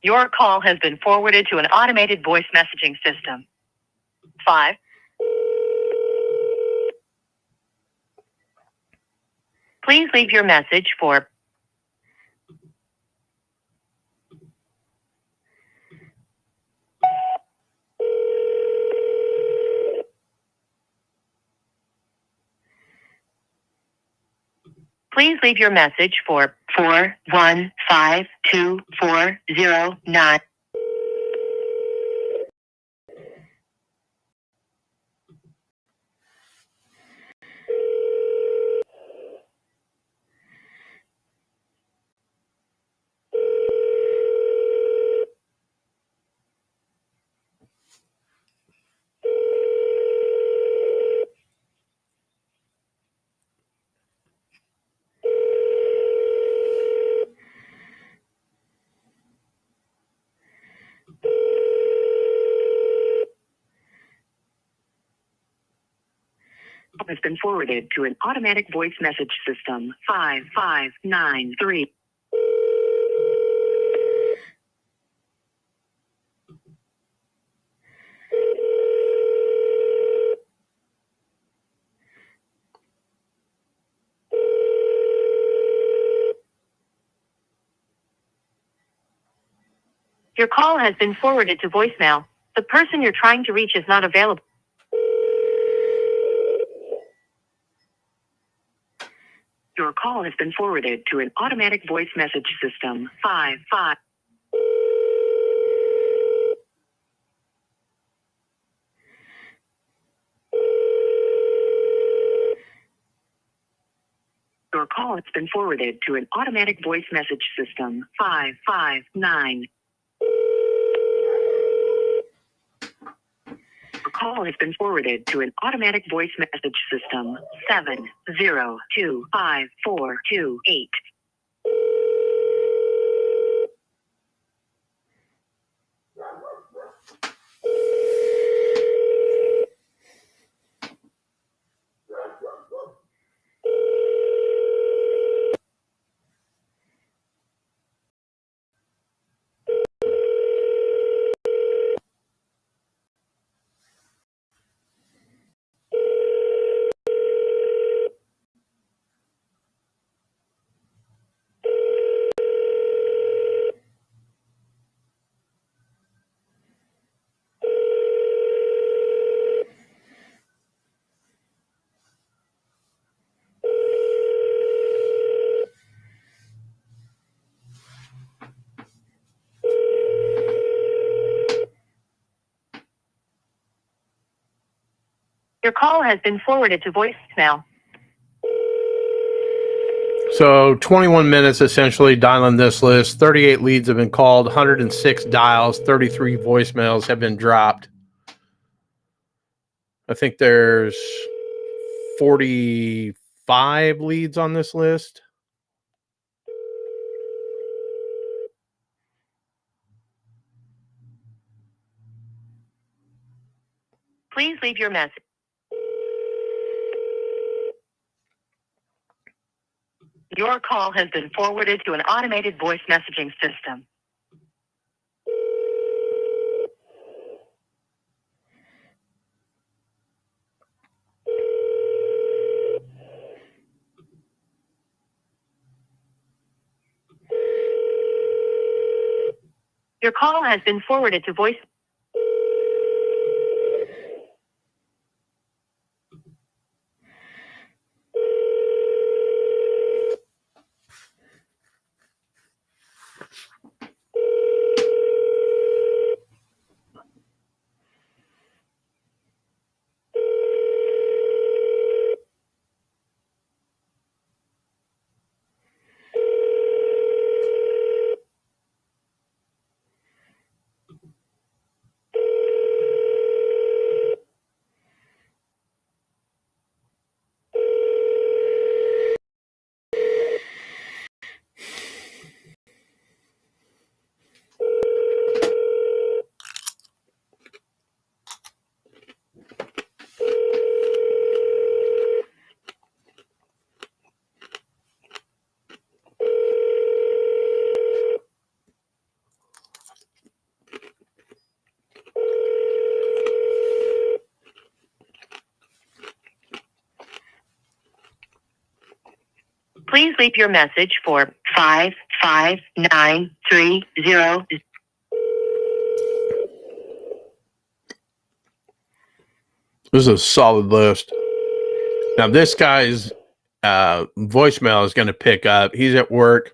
Your call has been forwarded to an automated voice messaging system. 5. Please leave your message for Please leave your message for 415249. has been forwarded to an automatic voice message system. 5593. Your call has been forwarded to voicemail. The person you're trying to reach is not available. Your call has been forwarded to an automatic voice message system. 55. Your call has been forwarded to an automatic voice message system. 559. Your call has been forwarded to an automatic voice message system. 7025428. Your call has been forwarded to voicemail. So 21 minutes essentially dialing this list. 38 leads have been called, 106 dials, 33 voicemails have been dropped. I think there's 45 leads on this list. Please leave your message. Your call has been forwarded to an automated voice messaging system. Your call has been forwarded to voice. Please leave your message for 55930. This is a solid list. Now this guy's voicemail is going to pick up. He's at work.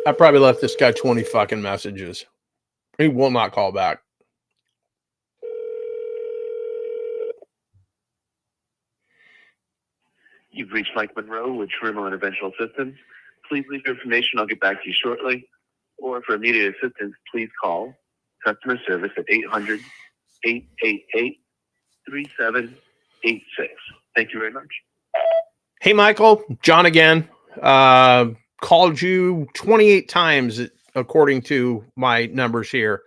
I probably left this guy 20 fucking messages. He will not call back. You've reached Mike Monroe with Trimble Interventional Assistance. Please leave your information. I'll get back to you shortly. Or for immediate assistance, please call customer service at 800-888-3786. Thank you very much. Hey, Michael, John again. Called you 28 times according to my numbers here.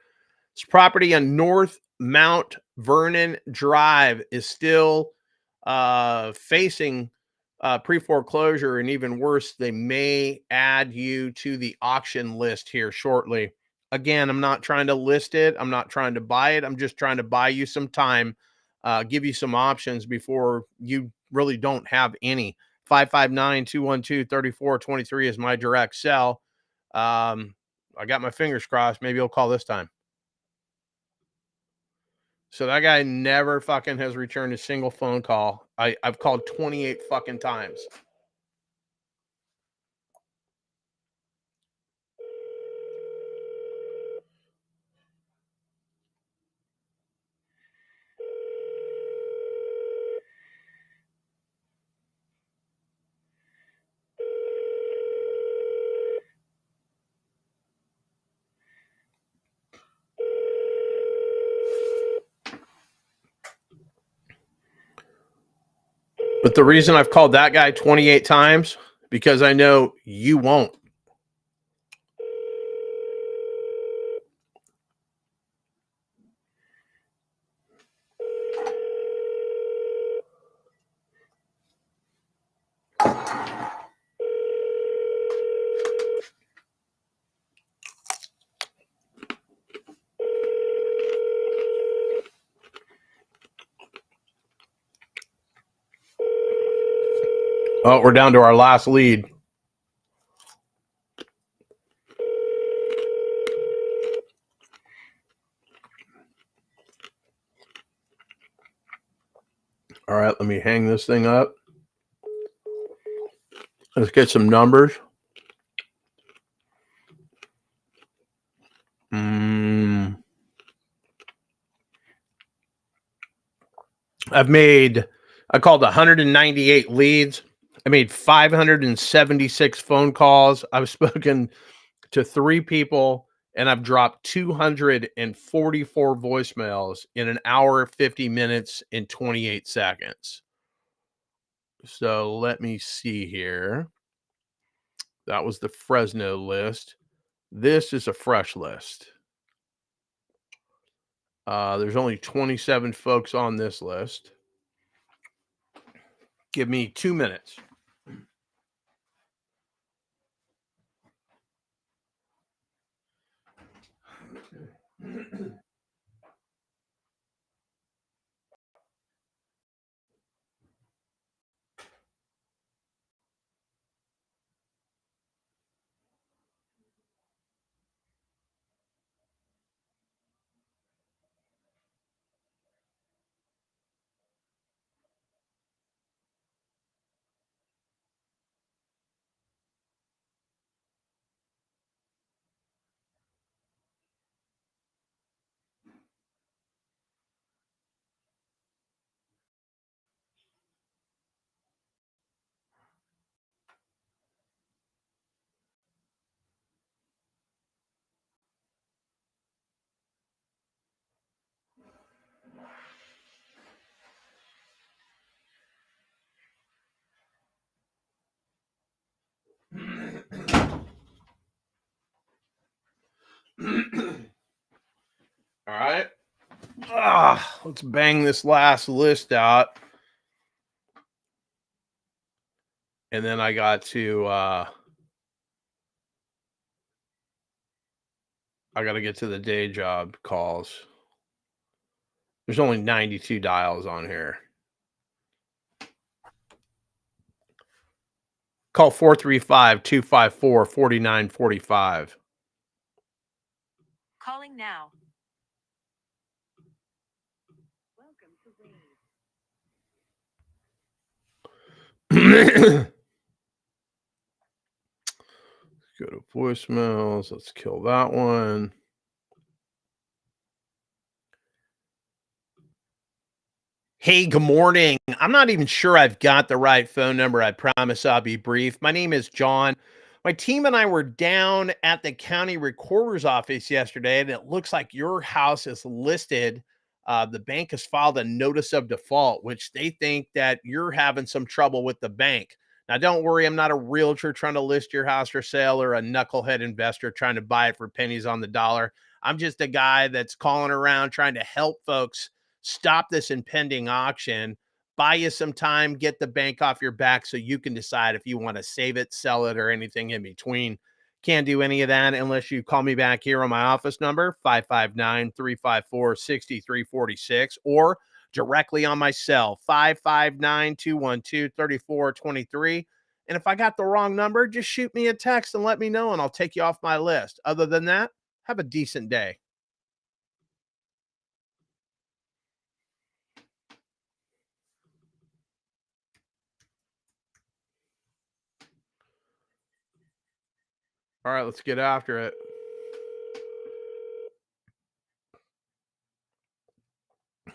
This property on North Mount Vernon Drive is still facing pre-foreclosure, and even worse, they may add you to the auction list here shortly. Again, I'm not trying to list it. I'm not trying to buy it. I'm just trying to buy you some time, give you some options before you really don't have any. 559-212-3423 is my direct cell. I got my fingers crossed. Maybe he'll call this time. So that guy never fucking has returned a single phone call. I've called 28 fucking times. But the reason I've called that guy 28 times, because I know you won't. Oh, we're down to our last lead. All right, let me hang this thing up. Let's get some numbers. I called 198 leads. I made 576 phone calls. I've spoken to 3 people, and I've dropped 244 voicemails in an hour, 50 minutes, and 28 seconds. So let me see here. That was the Fresno list. This is a fresh list. There's only 27 folks on this list. Give me 2 minutes. All right. Let's bang this last list out. And then I got to get to the day job calls. There's only 92 dials on here. Call 435-254-4945. Calling now. Go to voicemails. Let's kill that one. Hey, good morning. I'm not even sure I've got the right phone number. I promise I'll be brief. My name is John. My team and I were down at the county recorder's office yesterday, and it looks like your house is listed. The bank has filed a notice of default, which they think that you're having some trouble with the bank. Now, don't worry, I'm not a realtor trying to list your house for sale or a knucklehead investor trying to buy it for pennies on the dollar. I'm just a guy that's calling around trying to help folks stop this impending auction. buy you some time, get the bank off your back so you can decide if you want to save it, sell it, or anything in between. Can't do any of that unless you call me back here on my office number, 559-354-6346, or directly on my cell, 559-212-3423. And if I got the wrong number, just shoot me a text and let me know, and I'll take you off my list. Other than that, have a decent day. All right, let's get after it.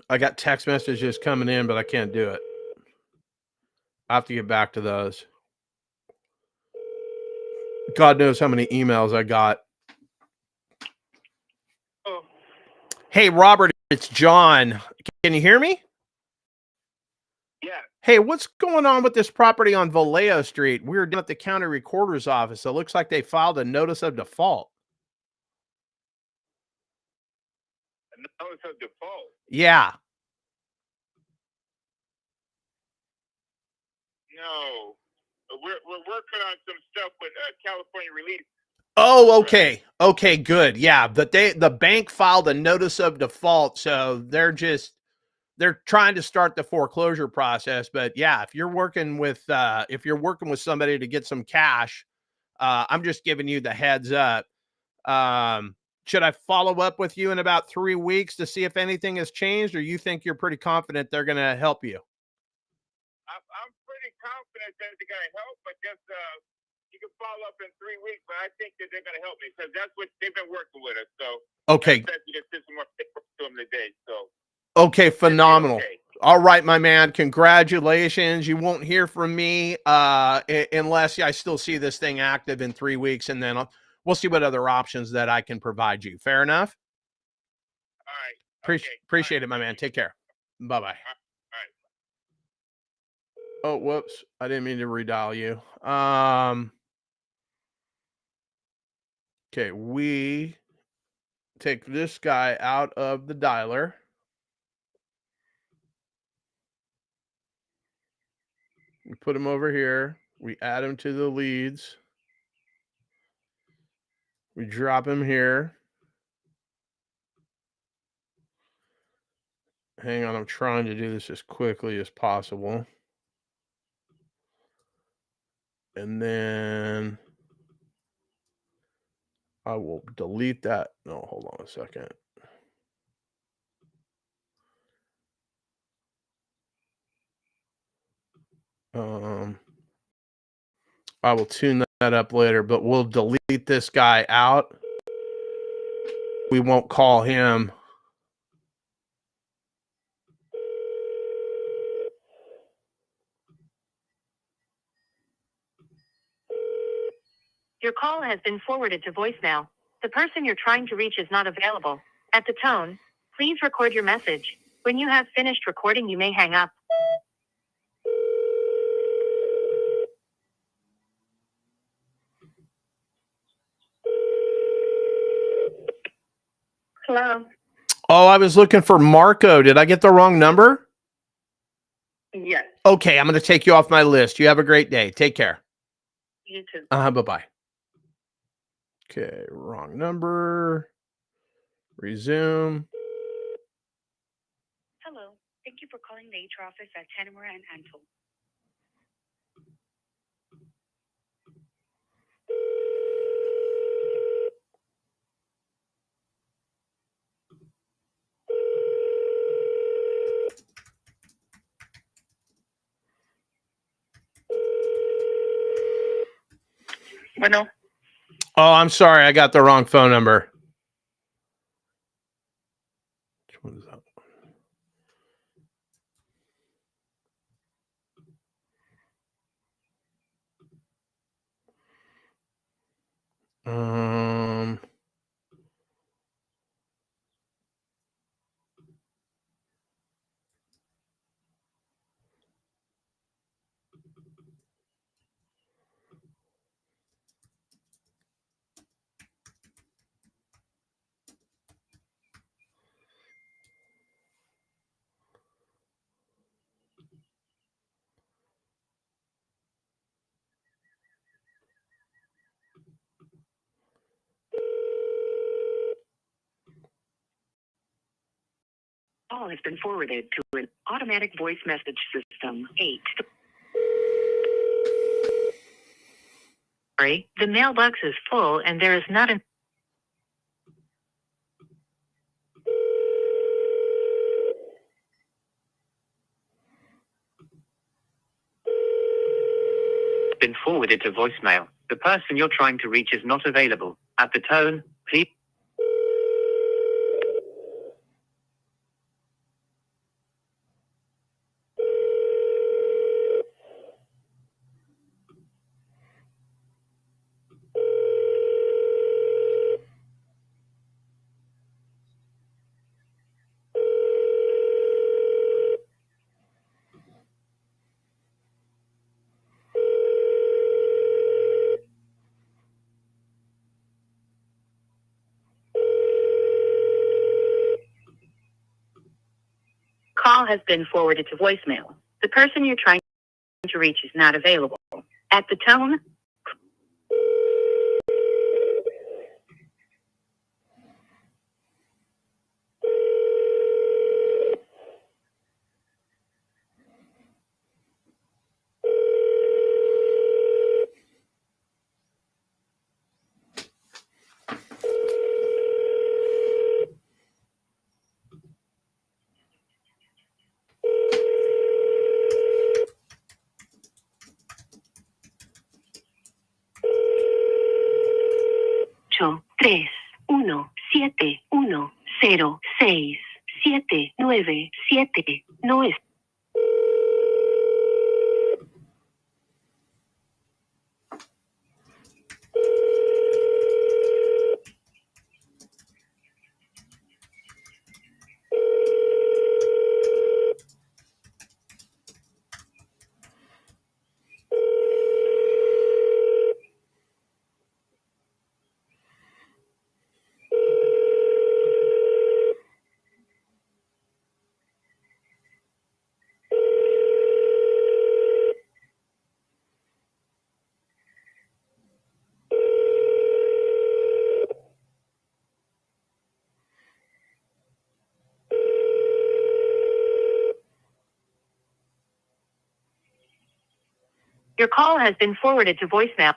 I got text messages coming in, but I can't do it. I have to get back to those. God knows how many emails I got. Oh, Hey, Robert, it's John. Can you hear me? yeah. Hey, what's going on with this property on Vallejo Street? We were down at the county recorder's office. It looks like they filed a notice of default. A notice of default. Yeah. No. We're working on some stuff with California Relief. Oh, okay. Okay, good. Yeah, but the bank filed a notice of default, so they're trying to start the foreclosure process. But yeah, if you're working with somebody to get some cash, I'm just giving you the heads up. Should I follow up with you in about 3 weeks to see if anything has changed, or you think you're pretty confident they're going to help you? I'm pretty confident that they're going to help, but just you can follow up in 3 weeks. But I think that they're going to help me because that's what they've been working with us. So Okay. that's you can send some more paperwork to them today. So Okay, phenomenal. okay. All right, my man. Congratulations. You won't hear from me unless I still see this thing active in 3 weeks, and then we'll see what other options that I can provide you. Fair enough? All right. Okay. Appreciate it, my man. Take care. Bye-bye. All right. Oh, whoops. I didn't mean to redial you. Okay, we take this guy out of the dialer. We put him over here. We add him to the leads. We drop him here. Hang on, I'm trying to do this as quickly as possible. And then I will delete that. No, hold on a second. I will tune that up later, but we'll delete this guy out. We won't call him. Your call has been forwarded to voicemail. The person you're trying to reach is not available. At the tone, please record your message. When you have finished recording, you may hang up. Hello. Oh, I was looking for Marco. Did I get the wrong number? Yes, Okay, I'm going to take you off my list. You have a great day. Take care. you too. Bye-bye. Okay, wrong number. Resume. Hello. Thank you for calling the HR office at Tanimura and Antle. Bueno. Oh, I'm sorry. I got the wrong phone number. Which one is that? call has been forwarded to an automatic voice message system. 8. Sorry, the mailbox is full and there is not an Been forwarded to voicemail. The person you're trying to reach is not available. At the tone, please. call has been forwarded to voicemail. The person you're trying to reach is not available. At the tone, ocho, 3, 1, 7, 1, 0, 6, 7, 9, 7, no es. Your call has been forwarded to voicemail.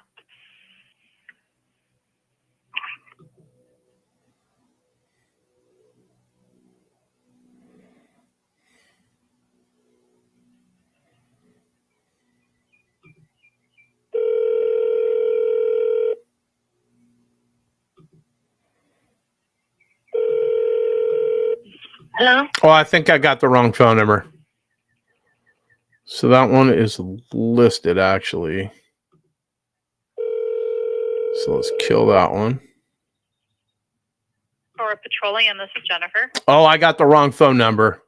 Hello? Oh, I think I got the wrong phone number. So that one is listed, actually. So let's kill that one. For Petroleum, this is Jennifer. Oh, I got the wrong phone number.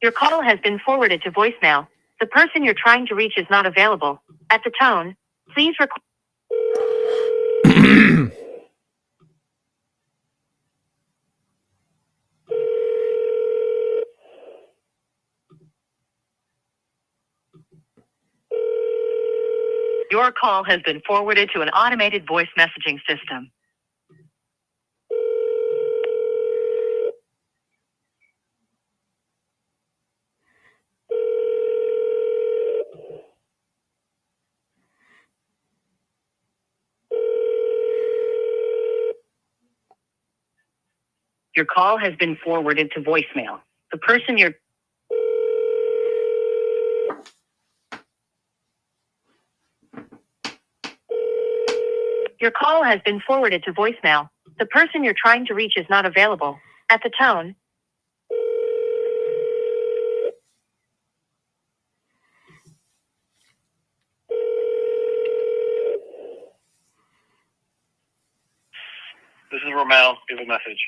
Your call has been forwarded to voicemail. The person you're trying to reach is not available. At the tone, please record. Your call has been forwarded to an automated voice messaging system. Your call has been forwarded to voicemail. The person you're Your call has been forwarded to voicemail. The person you're trying to reach is not available. At the tone. This is Romel. Leave a message.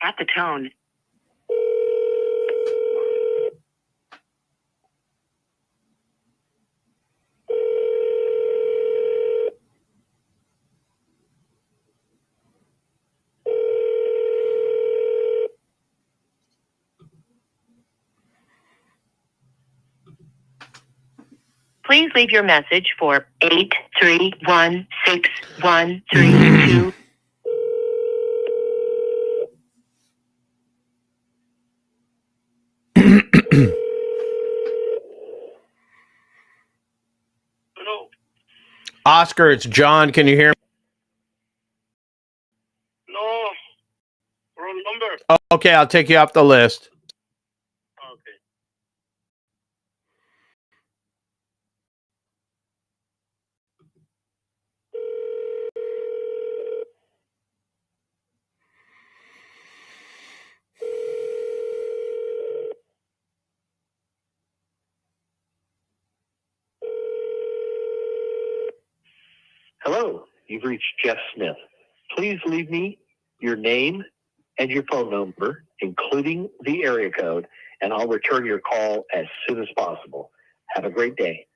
At the tone. Please leave your message for 8316132. Hello. Oscar, it's John. Can you hear me? No. Wrong number. Oh, okay, I'll take you off the list. Okay. Hello, you've reached Jeff Smith. Please leave me your name and your phone number, including the area code, and I'll return your call as soon as possible. Have a great day.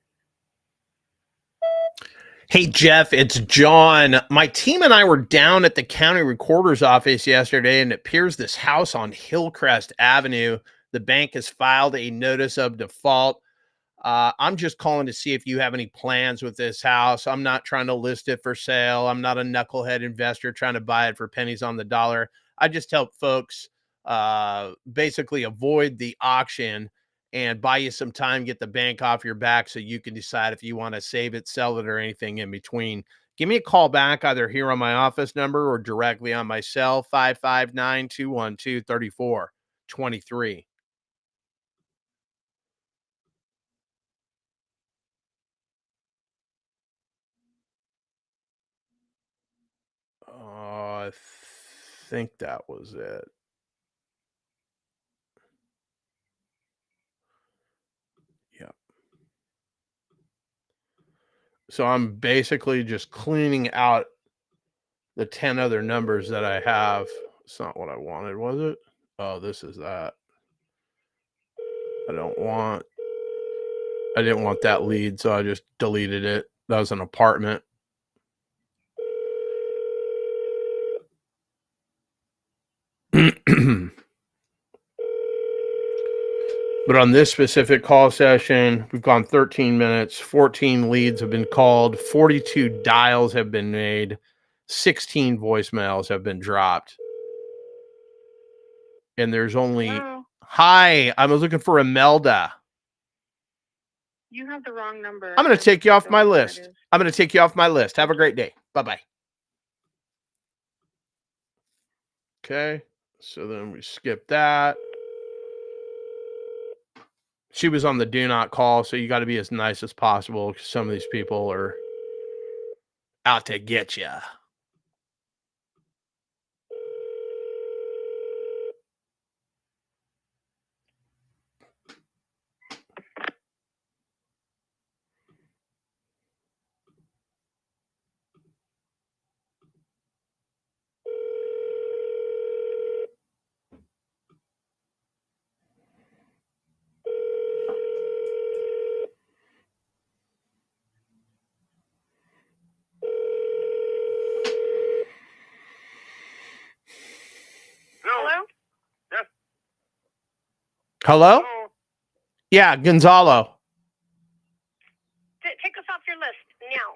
Hey, Jeff, it's John. My team and I were down at the county recorder's office yesterday, and it appears this house on Hillcrest Avenue, the bank has filed a notice of default. I'm just calling to see if you have any plans with this house. I'm not trying to list it for sale. I'm not a knucklehead investor trying to buy it for pennies on the dollar. I just help folks basically avoid the auction and buy you some time, get the bank off your back so you can decide if you want to save it, sell it, or anything in between. Give me a call back either here on my office number or directly on my cell, 559-212-3423. I think that was it. Yeah. So I'm basically just cleaning out the 10 other numbers that I have. It's not what I wanted, was it? Oh, this is that. I didn't want that lead, so I just deleted it. That was an apartment. But on this specific call session, we've gone 13 minutes, 14 leads have been called, 42 dials have been made, 16 voicemails have been dropped. And there's only... Hello? Hi, I was looking for Imelda. You have the wrong number. I'm going to take you off my list. Is. I'm going to take you off my list. Have a great day. Bye-bye. Okay, so then we skip that. She was on the do not call, so you got to be as nice as possible because some of these people are out to get you. Hello? Yes. Hello? Hello? Yeah, Gonzalo. Take us off your list now.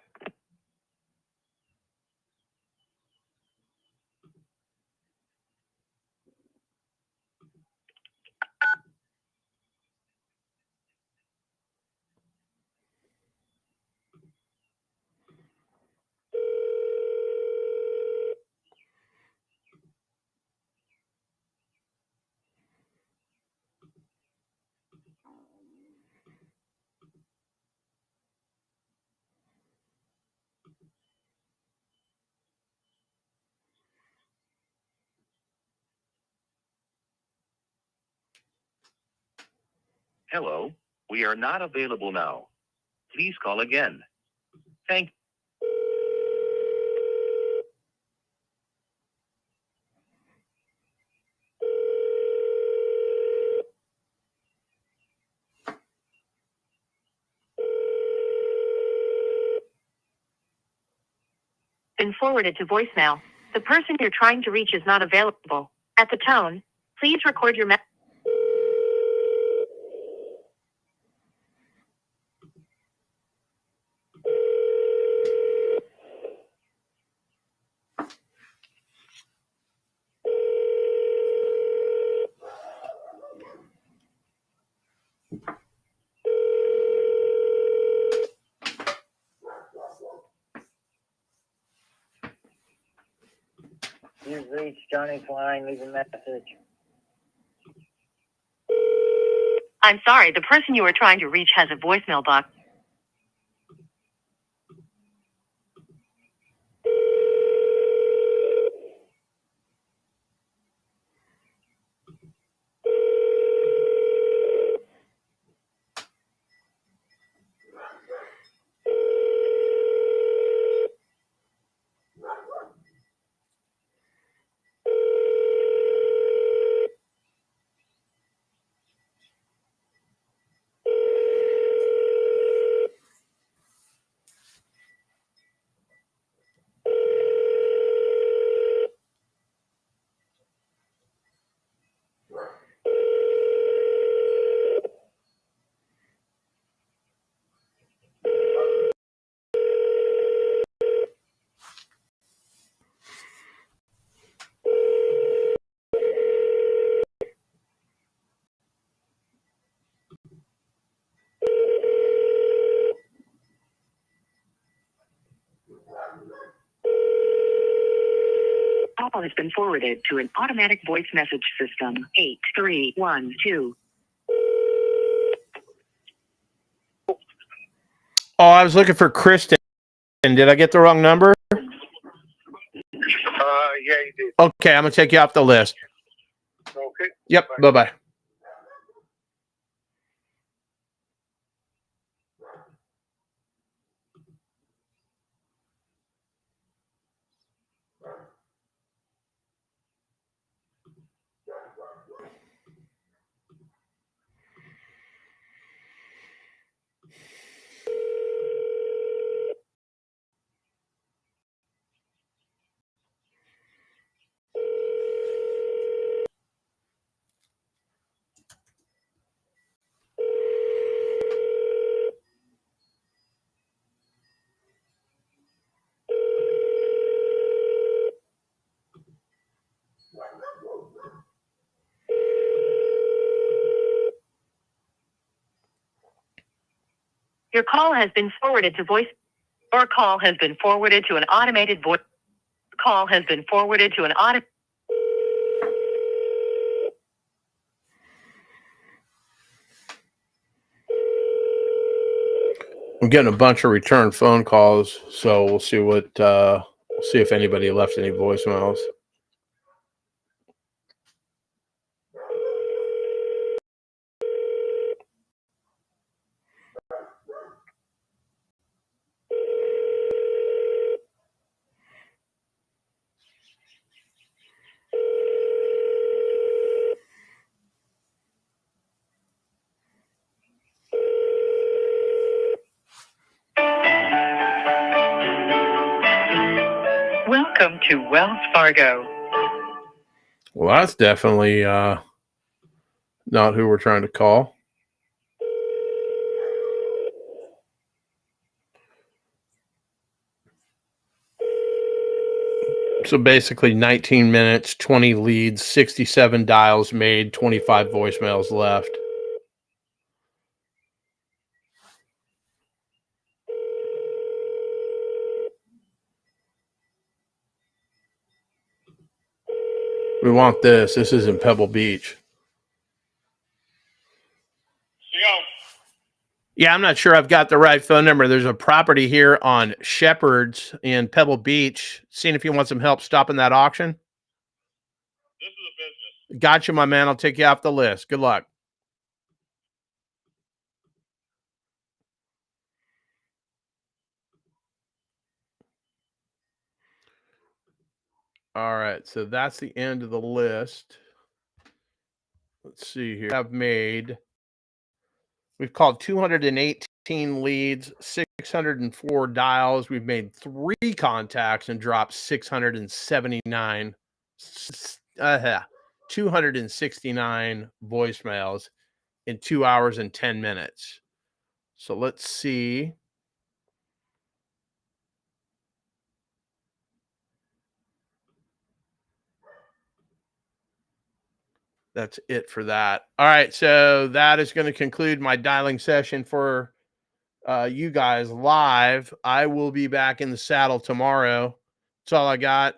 Hello, we are not available now. Please call again. Thank Been forwarded to voicemail. The person you're trying to reach is not available. At the tone, please record your message. You've reached Johnny Klein. Leave a message. I'm sorry, the person you are trying to reach has a voicemail box. Call has been forwarded to an automatic voice message system. 8312. Oh, I was looking for Kristen. Did I get the wrong number? Yeah, you did. Okay, I'm going to take you off the list. Okay. Yep, bye-bye. Your call has been forwarded to voice. Or call has been forwarded to an automated voice. Call has been forwarded to an auto. I'm getting a bunch of return phone calls, so we'll see what we'll see if anybody left any voicemails. Welcome to Wells Fargo. Well, that's definitely not who we're trying to call. So basically 19 minutes, 20 leads, 67 dials made, 25 voicemails left. We want this. This is in Pebble Beach. Yeah, I'm not sure I've got the right phone number. There's a property here on Shepherd's in Pebble Beach. Seeing if you want some help stopping that auction. This is a business. Gotcha, my man. I'll take you off the list. Good luck. All right, so that's the end of the list. Let's see here. We've called 218 leads, 604 dials. We've made 3 contacts and dropped 679, 269 voicemails in 2 hours and 10 minutes. So let's see. That's it for that. All right, so that is going to conclude my dialing session for you guys live. I will be back in the saddle tomorrow. That's all I got.